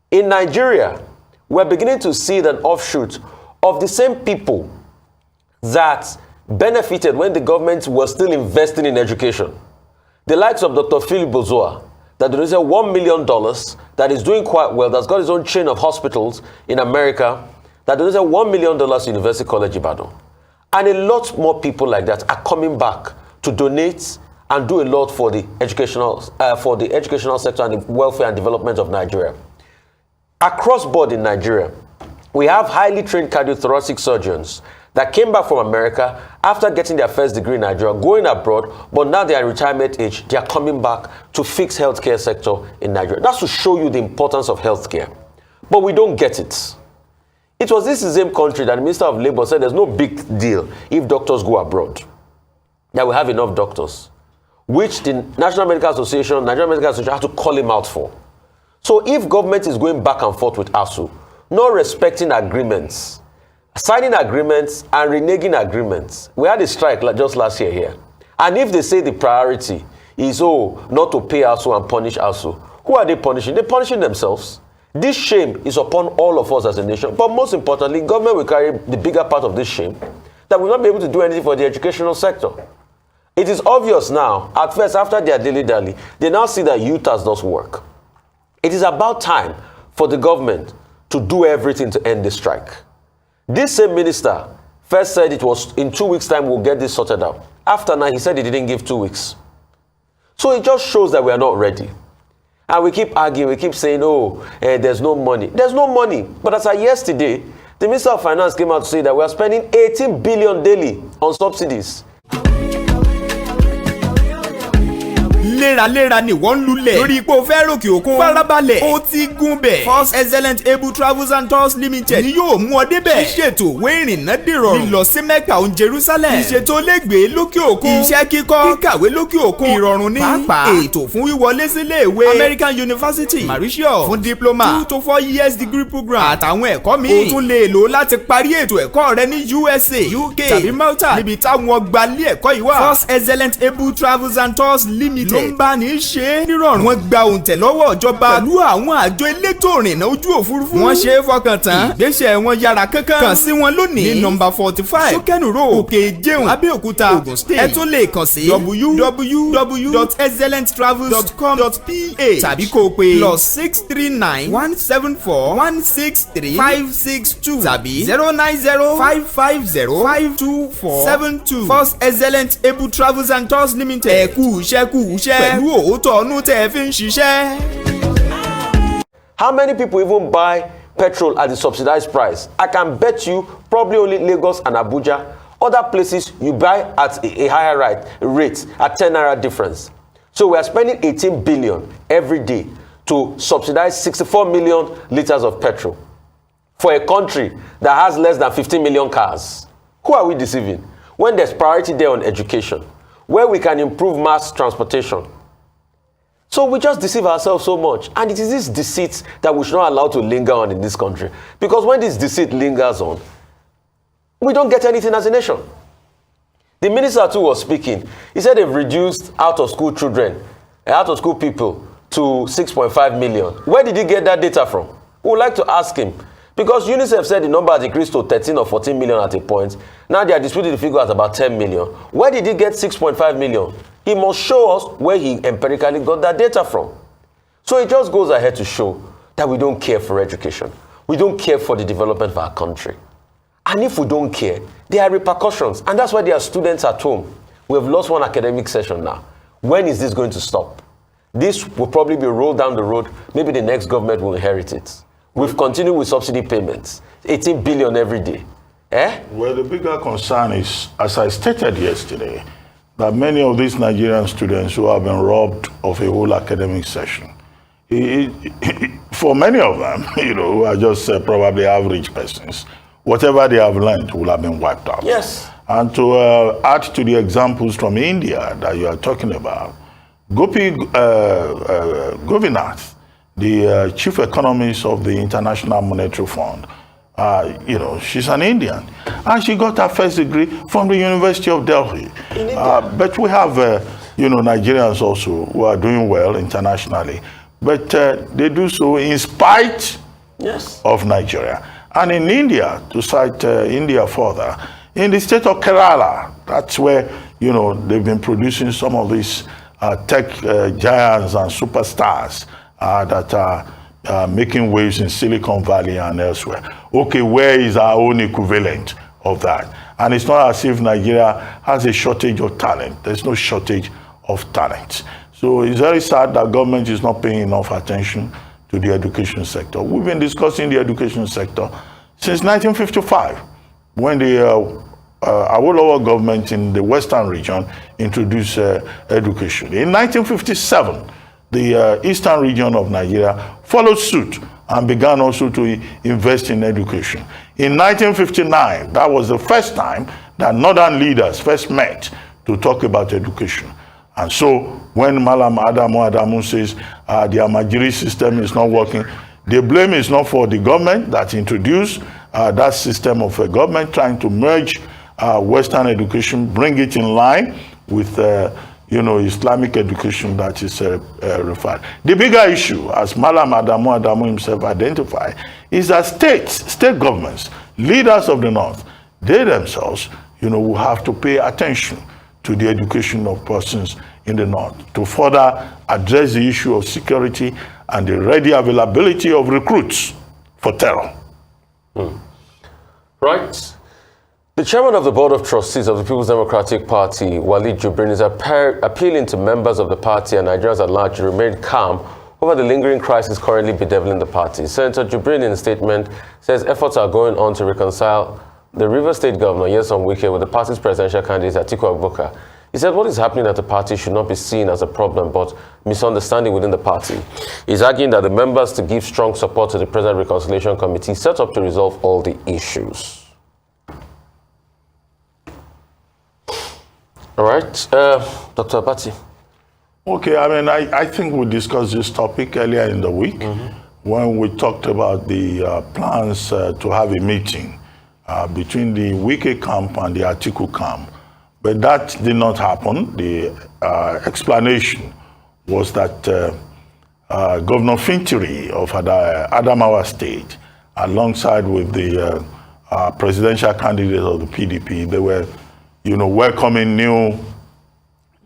In Nigeria, we're beginning to see an offshoot of the same people that benefited when the government was still investing in education. The likes of Dr. Philip Bozoa, that there is a $1 million, that is doing quite well, that's got his own chain of hospitals in America, that there is a $1 million University College Ibadan. And a lot more people like that are coming back to donate and do a lot for the educational sector and the welfare and development of Nigeria. Across board in Nigeria, we have highly trained cardiothoracic surgeons that came back from America after getting their first degree in Nigeria, going abroad, but now they are retirement age, they are coming back to fix healthcare sector in Nigeria. That's to show you the importance of healthcare. But we don't get it. It was this same country that the Minister of Labour said there's no big deal if doctors go abroad, that we have enough doctors, which the Nigerian Medical Association had to call him out for. So if government is going back and forth with ASU, not respecting agreements, signing agreements and reneging agreements. We had a strike just last year here. And if they say the priority is, not to pay ASU and punish ASU, who are they punishing? They're punishing themselves. This shame is upon all of us as a nation. But most importantly, government will carry the bigger part of this shame, that will not be able to do anything for the educational sector. It is obvious now, at first, after their dilly-dally, they now see that UTAS does work. It is about time for the government to do everything to end the strike. This same minister first said it was in 2 weeks' time we'll get this sorted out. After now, he said he didn't give 2 weeks. So it just shows that we are not ready. And we keep arguing, we keep saying, oh, there's no money. There's no money. But as of yesterday, the Minister of Finance came out to say that we are spending 18 billion daily on subsidies. léraléra ni wọ́n ń lulẹ̀ lórí ipò fẹ́ ròkè òkun farabalẹ̀ ó ti gún bẹ̀. First Excellent Able Travels and Tours Limited ni yóò mú ọ débẹ̀. ṣíṣètò òwe ìrìnnà dìrọ̀rùn lílọ sí Mecca òun Jerusalem ìṣètò lẹ́gbẹ̀ẹ́ lókè òkun iṣẹ́ kíkọ́ kíkàwé lókè òkun ìrọ̀rùn ní pàápàá ètò fún wíwọlé sílé ìwé American University Mauritius fún diploma 2 to 4 years degree program àtàwọn ẹ̀kọ́ míì. o tún lè lò láti parí ètò ẹ̀kọ́ rẹ ní USA UK tàbí Malta níbi táwọn gbalé ẹ̀kọ́ yìí wà. First Excellent Able Travels and Tours Limited ló ń bá ní í ṣe nírọ̀rùn. wọ́n gba òǹtẹ̀ lọ́wọ́ ìjọba pẹ̀lú àwọn àjọ elétò ìrìnnà ojú òfurufú. wọ́n ṣe é fọkàn tán. ìgbésẹ̀ wọn yára kankan. kàn sí wọn lónìí ní nọ́mbà 45 Sókẹ́nù Road Òkè Ìjẹun Abẹ́òkúta Ògùn State. ẹ tún lè kàn sí www.excellenttravels.com.pa tàbí kó o pe +639 174 163 562 tàbí 090 550 524 72. First Excellent Able Travels and Tours Limited. ẹ kú iṣẹ́ pẹ̀lú òótọ́ ọ̀nù tẹ́ ẹ fi ń ṣiṣẹ́. How many people even buy petrol at the subsidized price? I can bet you probably only Lagos and Abuja. Other places you buy at a higher rate at 10 naira difference. So we are spending 18 billion every day to subsidize 64 million liters of petrol for a country that has less than 15 million cars. Who are we deceiving? When there's priority there on education, where we can improve mass transportation. So we just deceive ourselves so much. And it is this deceit that we should not allow to linger on in this country. Because when this deceit lingers on, we don't get anything as a nation. The minister too was speaking. He said they've reduced out-of-school children, out-of-school people to 6.5 million. Where did he get that data from? We would like to ask him. Because UNICEF said the number has increased to 13 or 14 million at a point. Now they are disputing the figure at about 10 million. Where did he get 6.5 million? He must show us where he empirically got that data from. So it just goes ahead to show that we don't care for education. We don't care for the development of our country. And if we don't care, there are repercussions. And that's why there are students at home. We have lost one academic session now. When is this going to stop? This will probably be rolled down the road. Maybe the next government will inherit it. We've continued with subsidy payments, 18 billion every day. Well, the bigger concern is, as I stated yesterday, that many of these Nigerian students who have been robbed of a whole academic session, for many of them, who are just probably average persons, whatever they have learned will have been wiped out. Yes. And to add to the examples from India that you are talking about, Gopi Govinath, the chief economist of the International Monetary Fund, she's an Indian, and she got her first degree from the University of Delhi. But we have, Nigerians also who are doing well internationally, but they do so in spite of Nigeria. And in India, to cite India further, in the state of Kerala, that's where, they've been producing some of these tech giants and superstars that are making waves in Silicon Valley and elsewhere. Okay, where is our own equivalent of that? And it's not as if Nigeria has a shortage of talent. There's no shortage of talent. So it's very sad that government is not paying enough attention to the education sector. We've been discussing the education sector since 1955, when the Awolowo government in the Western region introduced education. In 1957, the eastern region of Nigeria followed suit and began also to invest in education. In 1959, that was the first time that northern leaders first met to talk about education. And so when Malam Adamu says the Amajiri system is not working, the blame is not for the government that introduced that system of a government trying to merge Western education, bring it in line with Islamic education that is referred. The bigger issue, as Malam Adamu himself identified, is that state governments, leaders of the North, they themselves, will have to pay attention to the education of persons in the North to further address the issue of security and the ready availability of recruits for terror. Right. The chairman of the Board of Trustees of the People's Democratic Party, Walid Jibrin, is appealing to members of the party and Nigerians at large to remain calm over the lingering crisis currently bedeviling the party. Senator Jibrin, in a statement, says efforts are going on to reconcile the Rivers State Governor, Nyesom Wike, with the party's presidential candidate, Atiku Abubakar. He said what is happening at the party should not be seen as a problem, but misunderstanding within the party. He's arguing that the members to give strong support to the President Reconciliation Committee set up to resolve all the issues. All right, Dr. Abati. Okay, I mean, I think we discussed this topic earlier in the week when we talked about the plans to have a meeting between the Wike camp and the Atiku camp. But that did not happen. The explanation was that Governor Fintiri of Adamawa State, alongside with the presidential candidate of the PDP, they were welcoming new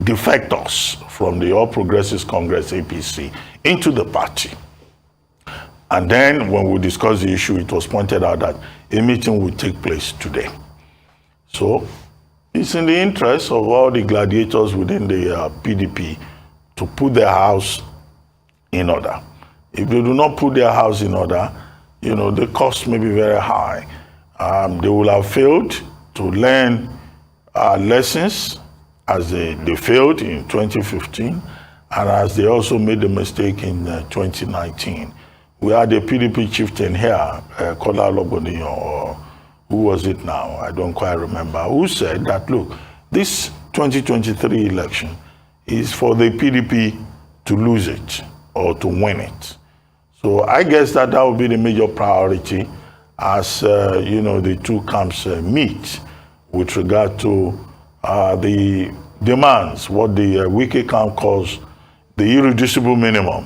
defectors from the All Progressives Congress, APC, into the party. And then when we discussed the issue, it was pointed out that a meeting would take place today. So it's in the interest of all the gladiators within the PDP to put their house in order. If they do not put their house in order, the cost may be very high. They will have failed to learn lessons as they failed in 2015 and as they also made the mistake in 2019. We had a PDP chieftain here, Kola Loboniyo, or who was it now? I don't quite remember, who said that, look, this 2023 election is for the PDP to lose it or to win it. So I guess that would be the major priority as, the two camps meet with regard to the demands, what the Wike camp calls the irreducible minimum.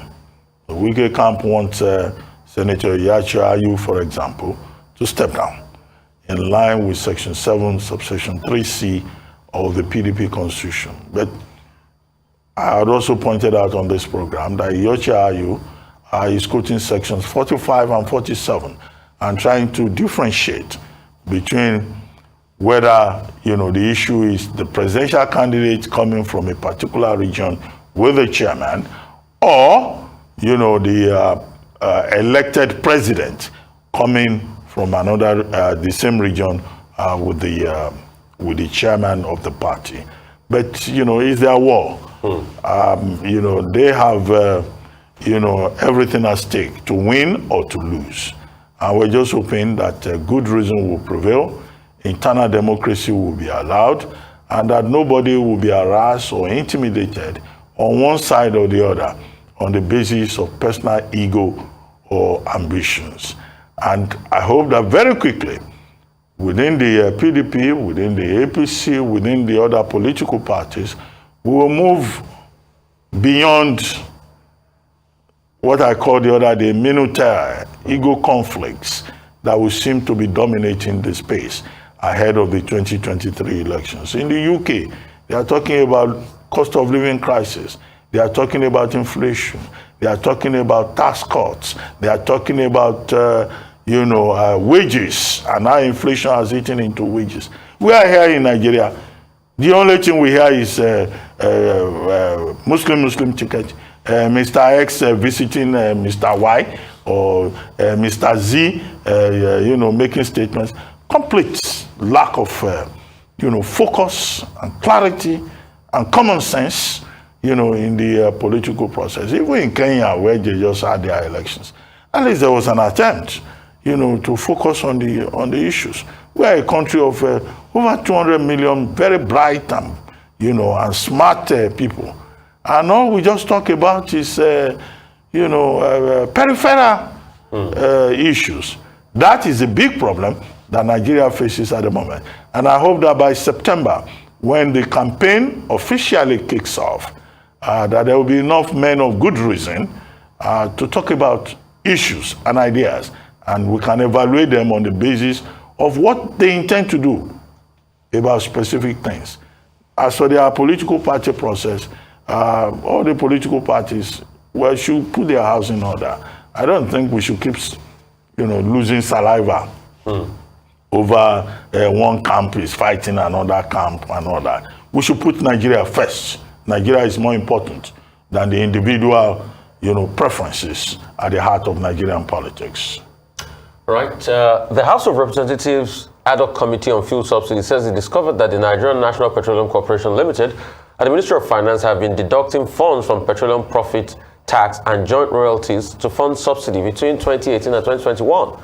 The Wike camp wants Senator Yachi Ayu, for example, to step down in line with Section 7, subsection 3C of the PDP Constitution. But I had also pointed out on this program that Yachi Ayu is quoting sections 45 and 47 and trying to differentiate between whether, the issue is the presidential candidate coming from a particular region with a chairman or, the elected president coming from another, the same region with the chairman of the party. But, it's their war. They have, everything at stake to win or to lose. And we're just hoping that good reason will prevail, internal democracy will be allowed, and that nobody will be harassed or intimidated on one side or the other on the basis of personal ego or ambitions. And I hope that very quickly, within the PDP, within the APC, within the other political parties, we will move beyond what I call the other day minutiae, ego conflicts that will seem to be dominating the space ahead of the 2023 elections. In the UK, they are talking about cost of living crisis. They are talking about inflation. They are talking about tax cuts. They are talking about, wages, and how inflation has eaten into wages. We are here in Nigeria. The only thing we hear is Muslim ticket. Mr. X visiting Mr. Y, or Mr. Z, making statements. Complete lack of, focus and clarity and common sense, in the political process. Even in Kenya, where they just had their elections, at least there was an attempt, to focus on the issues. We are a country of over 200 million very bright and, and smart people. And all we just talk about is, peripheral issues. That is a big problem that Nigeria faces at the moment. And I hope that by September, when the campaign officially kicks off, that there will be enough men of good reason to talk about issues and ideas, and we can evaluate them on the basis of what they intend to do about specific things. As for their political party process, all the political parties should put their house in order. I don't think we should keep, losing saliva over one camp is fighting another camp and all that. We should put Nigeria first. Nigeria is more important than the individual, preferences at the heart of Nigerian politics. Right. The House of Representatives Ad hoc Committee on Fuel Subsidy says it discovered that the Nigerian National Petroleum Corporation Limited and the Ministry of Finance have been deducting funds from petroleum profit tax and joint royalties to fund subsidy between 2018 and 2021.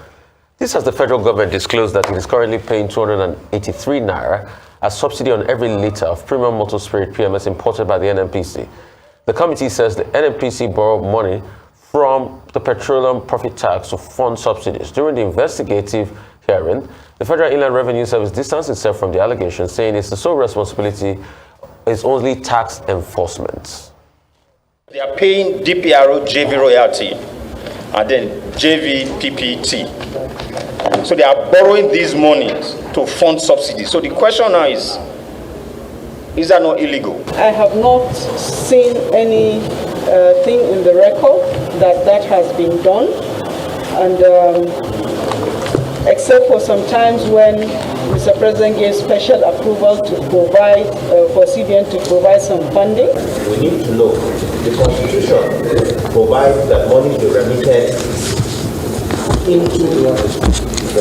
This as the federal government disclosed that it is currently paying 283 naira as subsidy on every litre of premium motor spirit PMS imported by the NNPC. The committee says the NNPC borrowed money from the petroleum profit tax to fund subsidies. During the investigative hearing, the Federal Inland Revenue Service distanced itself from the allegation, saying it's the sole responsibility is only tax enforcement. They are paying DPRO JV royalty and then JV PPT. So they are borrowing these monies to fund subsidies. So the question now is that not illegal? I have not seen any thing in the record that has been done, and except for sometimes when Mr. President gave special approval to provide for CBN to provide some funding. We need to know the Constitution provides that money be remitted into the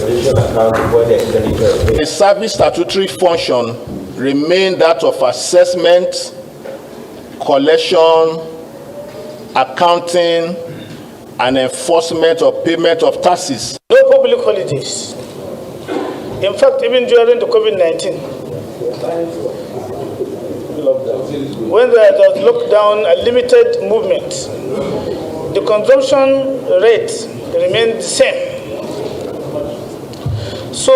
additional account when the expenditure. The service statutory function remain that of assessment, collection, accounting, and enforcement of payment of taxes. No public holidays. In fact, even during the COVID-19, when there was lockdown and limited movement, the consumption rate remained the same. So,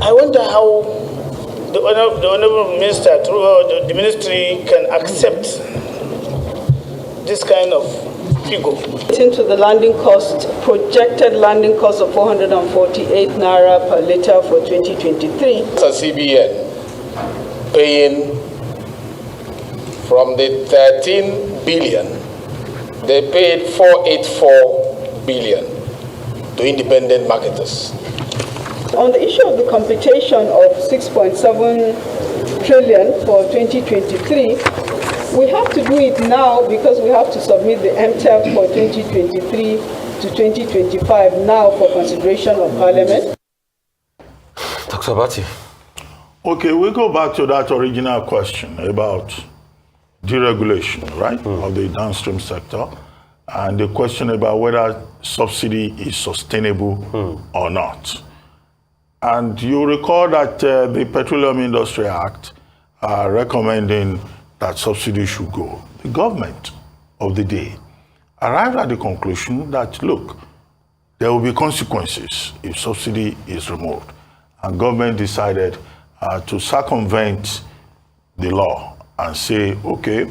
I wonder how the Honorable Minister, through the ministry, can accept this kind of figure. Into the landing cost, projected landing cost of 448 naira per litre for 2023. CBN paying from the 13 billion, they paid 484 billion to independent marketers. On the issue of the computation of 6.7 trillion for 2023, we have to do it now because we have to submit the MTEP for 2023 to 2025 now for consideration of Parliament. Dr. Abati. Okay, we go back to that original question about deregulation, right, of the downstream sector, and the question about whether subsidy is sustainable or not. And you recall that the Petroleum Industry Act recommending that subsidy should go. The government of the day arrived at the conclusion that, look, there will be consequences if subsidy is removed. And government decided to circumvent the law and say, okay,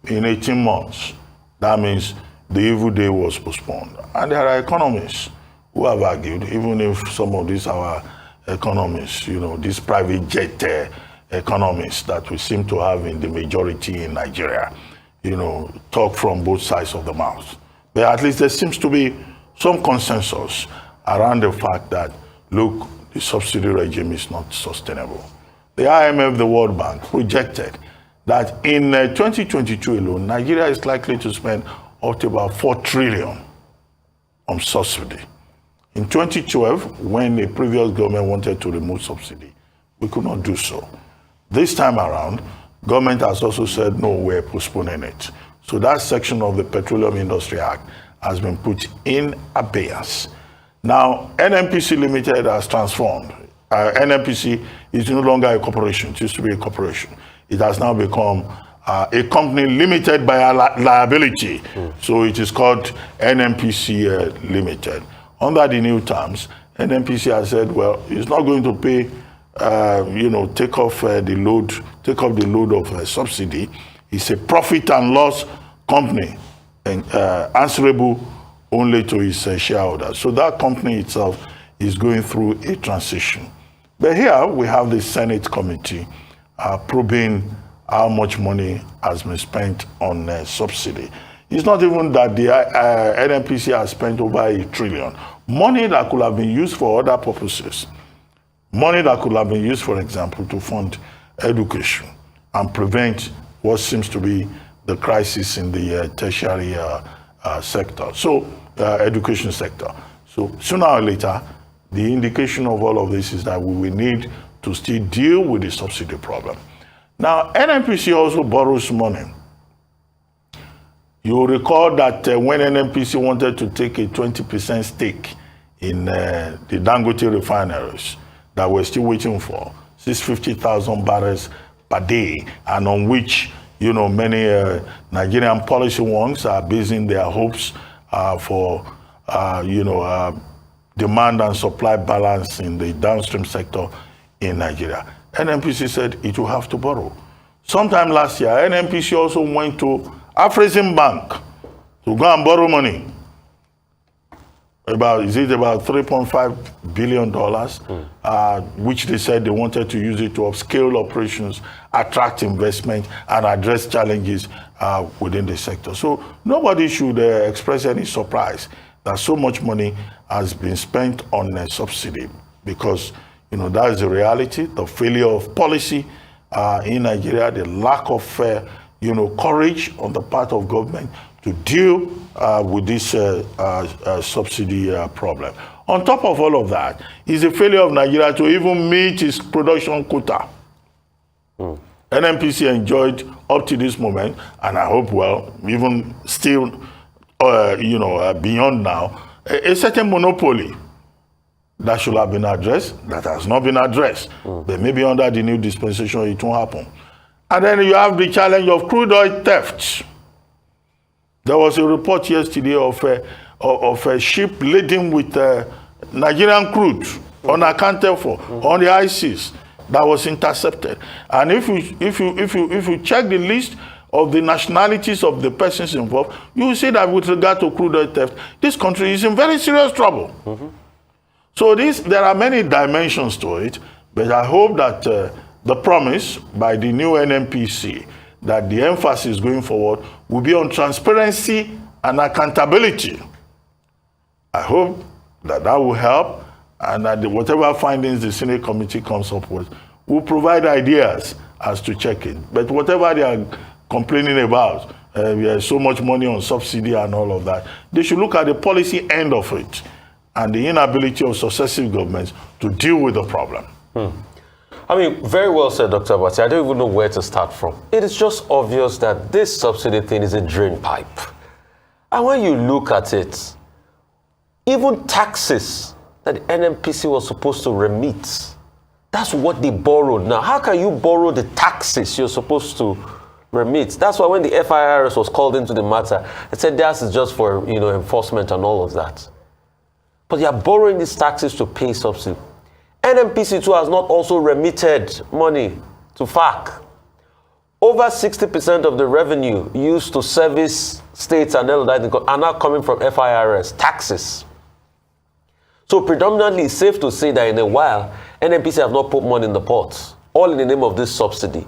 in 18 months, that means the evil day was postponed. And there are economists who have argued, even if some of these our economists, these private jet economists that we seem to have in the majority in Nigeria, talk from both sides of the mouth. But at least there seems to be some consensus around the fact that, look, the subsidy regime is not sustainable. The IMF, the World Bank, projected that in 2022 alone, Nigeria is likely to spend up to about 4 trillion on subsidy. In 2012, when the previous government wanted to remove subsidy, we could not do so. This time around, government has also said, no, we're postponing it. So that section of the Petroleum Industry Act has been put in abeyance. Now, NNPC Limited has transformed. NNPC is no longer a corporation. It used to be a corporation. It has now become a company limited by liability. So it is called NNPC Limited. Under the new terms, NNPC has said, well, it's not going to pay, take off the load of subsidy. It's a profit and loss company, and answerable only to its shareholders. So that company itself is going through a transition. But here we have the Senate committee probing how much money has been spent on subsidy. It's not even that the NNPC has spent over 1 trillion. money that could have been used for other purposes, money that could have been used, for example, to fund education and prevent what seems to be the crisis in the tertiary sector, so education sector. So sooner or later, the indication of all of this is that we will need to still deal with the subsidy problem. Now, NNPC also borrows money. You'll recall that when NNPC wanted to take a 20% stake in the Dangote refineries that we're still waiting for, 650,000 barrels per day, and on which many Nigerian policy wonks are basing their hopes for demand and supply balance in the downstream sector in Nigeria. NNPC said it will have to borrow. Sometime last year, NNPC also went to Afrexim Bank to go and borrow money. About $3.5 billion, which they said they wanted to use it to upscale operations, attract investment, and address challenges within the sector. So nobody should express any surprise that so much money has been spent on a subsidy, because that is the reality, the failure of policy in Nigeria, the lack of courage on the part of government to deal with this subsidy problem. On top of all of that is the failure of Nigeria to even meet its production quota. NNPC enjoyed up to this moment, and I hope, even still, beyond now, a certain monopoly that should have been addressed, that has not been addressed. But maybe under the new dispensation, it won't happen. And then you have the challenge of crude oil theft. There was a report yesterday of a ship laden with Nigerian crude, unaccounted for, on the high seas, that was intercepted. And if you check the list of the nationalities of the persons involved, you will see that with regard to crude oil theft, this country is in very serious trouble. So there are many dimensions to it, but I hope that the promise by the new NNPC that the emphasis going forward will be on transparency and accountability. I hope that will help, and that whatever findings the Senate committee comes up with will provide ideas as to check it. But whatever they are complaining about, there's so much money on subsidy and all of that, they should look at the policy end of it and the inability of successive governments to deal with the problem. I mean, very well said, Dr. Abati. I don't even know where to start from. It is just obvious that this subsidy thing is a drain pipe. And when you look at it, even taxes that the NNPC was supposed to remit, that's what they borrowed. Now, how can you borrow the taxes you're supposed to remit? That's why when the FIRS was called into the matter, it said that is just for enforcement and all of that. But they are borrowing these taxes to pay subsidy. NNPC too has not also remitted money to FARC. Over 60% of the revenue used to service states and all that are now coming from FIRS, taxes. So predominantly, it's safe to say that in a while, NNPC have not put money in the pot, all in the name of this subsidy.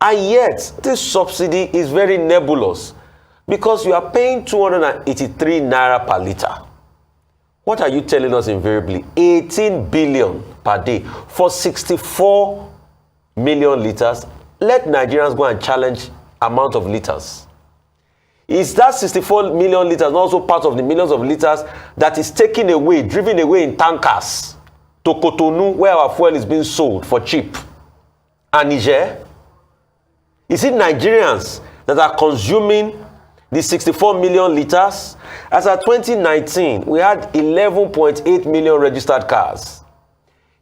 And yet, this subsidy is very nebulous because you are paying 283 naira per litre. What are you telling us invariably? 18 billion per day for 64 million litres. Let Nigerians go and challenge amount of litres. Is that 64 million litres also part of the millions of litres that is taken away, driven away in tankers to Cotonou, where our fuel is being sold for cheap? And Niger? Is it Nigerians that are consuming the 64 million litres? As of 2019, we had 11.8 million registered cars.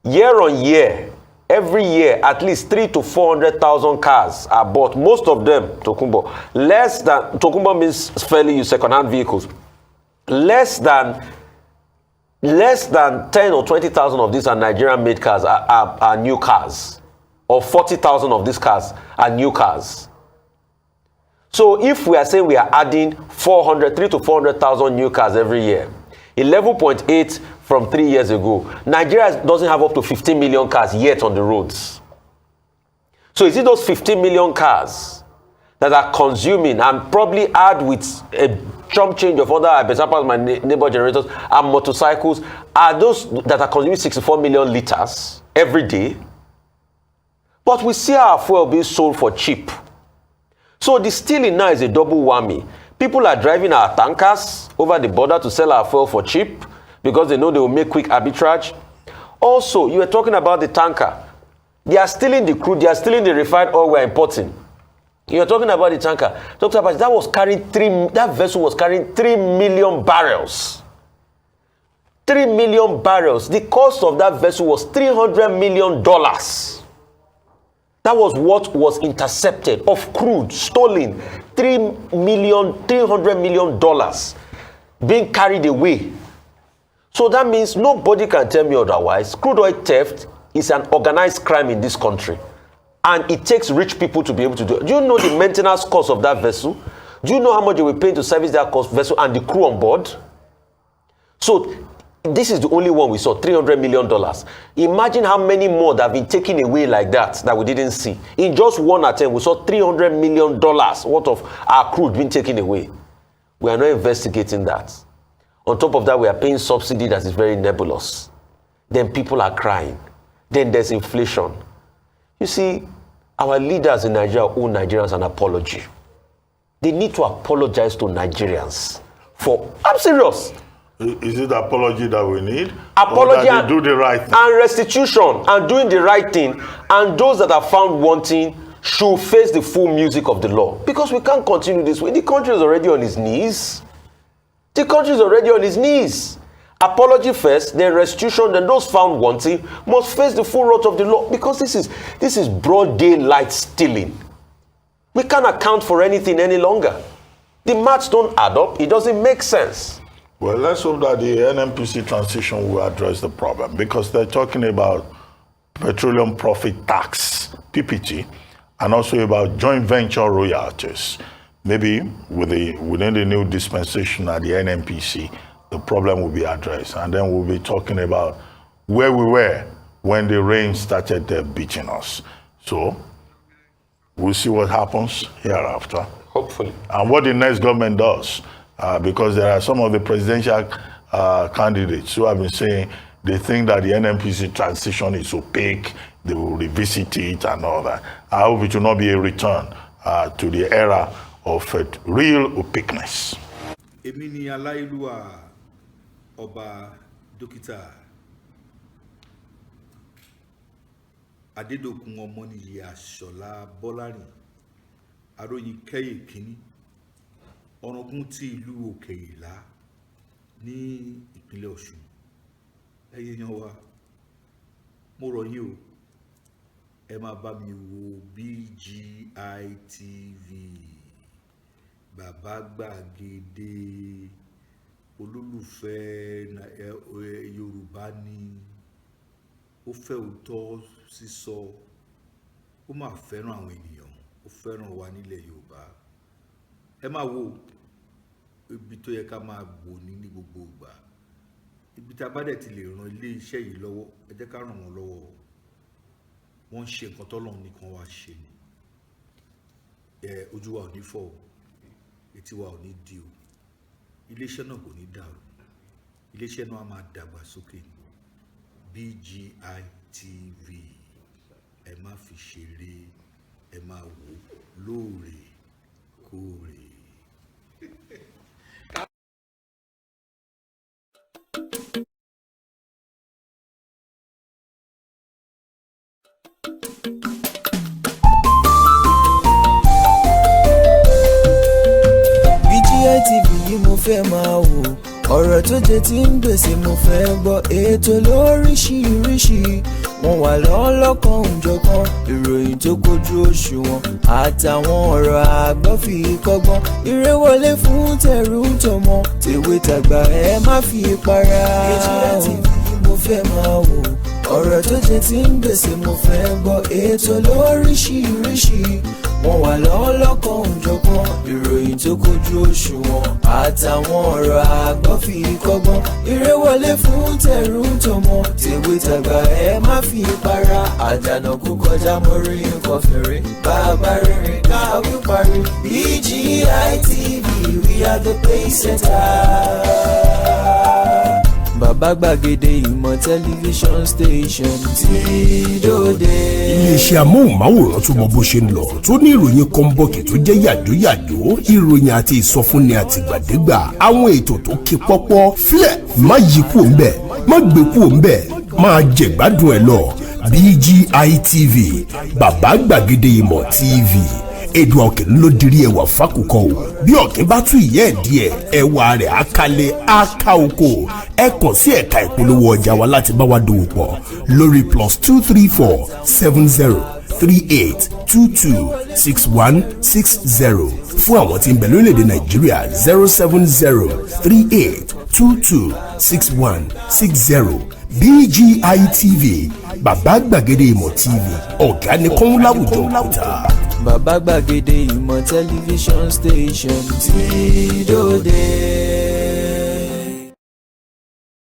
Year on year, every year, at least 300,000 to 400,000 cars are bought. Most of them, Tokumbo. Tokumbo means fairly used second-hand vehicles. Less than 10 or 20,000 of these are Nigerian-made cars, are new cars. Or 40,000 of these cars are new cars. So if we are saying we are adding 300,000 to 400,000 new cars every year, 11.8 from 3 years ago, Nigeria doesn't have up to 15 million cars yet on the roads. So is it those 15 million cars that are consuming, and probably add with a chump change of other better parts of my neighbor generators and motorcycles are those that are consuming 64 million liters every day. But we see our fuel being sold for cheap. So the stealing now is a double whammy. People are driving our tankers over the border to sell our fuel for cheap because they know they will make quick arbitrage. Also, you were talking about the tanker. They are stealing the crude, they are stealing the refined oil we're importing. You're talking about the tanker. Dr. Abacha, that vessel was carrying 3 million barrels. 3 million barrels. The cost of that vessel was $300 million. That was what was intercepted of crude, stolen. $300 million being carried away. So that means nobody can tell me otherwise. Crude oil theft is an organized crime in this country. And it takes rich people to be able to do it. Do you know the maintenance cost of that vessel? Do you know how much they will pay to service that vessel and the crew on board? So this is the only one we saw, $300 million. Imagine how many more that have been taken away like that we didn't see. In just one attempt, we saw $300 million worth of our crude being taken away. We are not investigating that. On top of that, we are paying subsidy that is very nebulous. Then people are crying. Then there's inflation. You see, our leaders in Nigeria owe Nigerians an apology. They need to apologize to Nigerians for, I'm serious. Is it the apology that we need? Apology or that they do the right thing? And restitution and doing the right thing. And those that are found wanting should face the full music of the law. Because we can't continue this way. The country is already on its knees. The country is already on its knees. Apology first, then restitution, then those found wanting must face the full wrath of the law. Because this is broad daylight stealing. We can't account for anything any longer. The maths don't add up. It doesn't make sense. Well, let's hope that the NNPC transition will address the problem, because they're talking about petroleum profit tax, PPT, and also about joint venture royalties. Maybe within the new dispensation at the NNPC, the problem will be addressed. And then we'll be talking about where we were when the rain started beating us. So we'll see what happens hereafter. Hopefully. And what the next government does. Because there are some of the presidential candidates who have been saying they think that the NNPC transition is opaque, they will revisit it and all that. I hope it will not be a return to the era of real opaqueness. Emini Alailua Oba Dókítà Adédòkun Ọmọnìyí Àṣọlá Bọ́lárìn Aróyin Kẹ́yè Kínní ọ̀ràngún tí ìlú Òkè Ìlá ní ìpínlẹ̀ Ọ̀ṣun. Ẹ̀yin yan wa, mo rọ̀ yín o, ẹ máa bá mi wo BGI TV, Bàbá Gbàgede, olólùfẹ́ Yorùbá ni, ó fẹ́ òótọ́ sísọ, ó máa fẹ́ràn àwọn ènìyàn, ó fẹ́ràn wa nílẹ̀ Yorùbá. Ẹ máa wo ibi tó yẹ ká máa gbò ní gbogbo ìgbà, ibi tá a bá dẹ̀ ti lè ran ilé iṣẹ́ yìí lọ́wọ́, ẹ jẹ́ ká ràn wọ́n lọ́wọ́. Wọ́n ń ṣe nǹkan tọ́lọ́run nìkan wá ṣe ni. Ojú wa ò ní fọ́ o, etí wa ò ní di o, ilé iṣẹ́ náà kò ní dàrú, ilé iṣẹ́ náà á máa dàgbà sókè. BGI TV, ẹ má fi ṣeré, ẹ máa wò lóòrèkóòrè. BGI TV yìí mo fẹ́ máa wò, ọ̀rọ̀ tó jẹ ti ń gbèsè mo fẹ́ gbọ́, ètò lóríṣiríṣi wọ́n wà lọ́lọ́kan òjọ̀kan, ìròyìn tó kojú òṣùwọ̀n àtàwọn ọ̀rọ̀ àgbọ́ fi kọ́gbọ́n, eré wọlé fún tẹ̀rù tọmọ tèwe tàgbà ẹ má fi para. BGI TV yìí mo fẹ́ máa wò, ọ̀rọ̀ tó jẹ ti ń gbèsè mo fẹ́ gbọ́, ètò lóríṣiríṣi wọ́n wà lọ́lọ́kan òjọ̀kan, ìròyìn tó kojú òṣùwọ̀n àtàwọn ọ̀rọ̀ àgbọ́ fi kọ́gbọ́n, eré wọlé fún tẹ̀rù tọmọ tèwe tàgbà ẹ má fi para. Àjànàkú kọjá mọ́rí nǹkan fèrè, bàbá rere káwí parí. BGI TV. we are the pace setter. Bàbá Gbàgede Ìmọ̀ tẹlifíṣọ̀n station tí dòde. Iléeṣẹ́ amóhùnmáwòrán tó mọ bó ṣe ń lọ tó ní ìròyìn kọ́ńbọ̀kì tó jẹ́ yàjóyàjó ìròyìn àti ìsọfúnni àtìgbàdégbà àwọn ètò tó ké pọ́pọ́ flẹ̀ má yí kúò ń bẹ̀ má gbé kúò ń bẹ̀ máa jẹ̀gbádùn ẹ̀ lọ BGI TV Bàbá Gbàgede Ìmọ̀ TV èdè ọ̀kìn ló dirí ẹwà fákòkò o bí ọ̀kìn bá tú ìyẹ́ ẹ̀ díẹ̀ ẹwà rẹ̀ àkàlẹ̀ àkà oko ẹ kàn sí ẹ̀ka ìpolówó ọjà wa láti bá wa dòwò pọ̀ lórí +234 70 38 22 61 60 fún àwọn tí ń bẹ lórílẹ̀‐èdè Nàìjíríà 070 38 22 61 60 BGI TV Bàbá Gbàgede Ìmọ̀ TV ọ̀gá ni kọ́ń láwùjọ òkúta. Bàbá Gbàgede Ìmọ̀ tẹlifíṣọ̀n station tí dòde.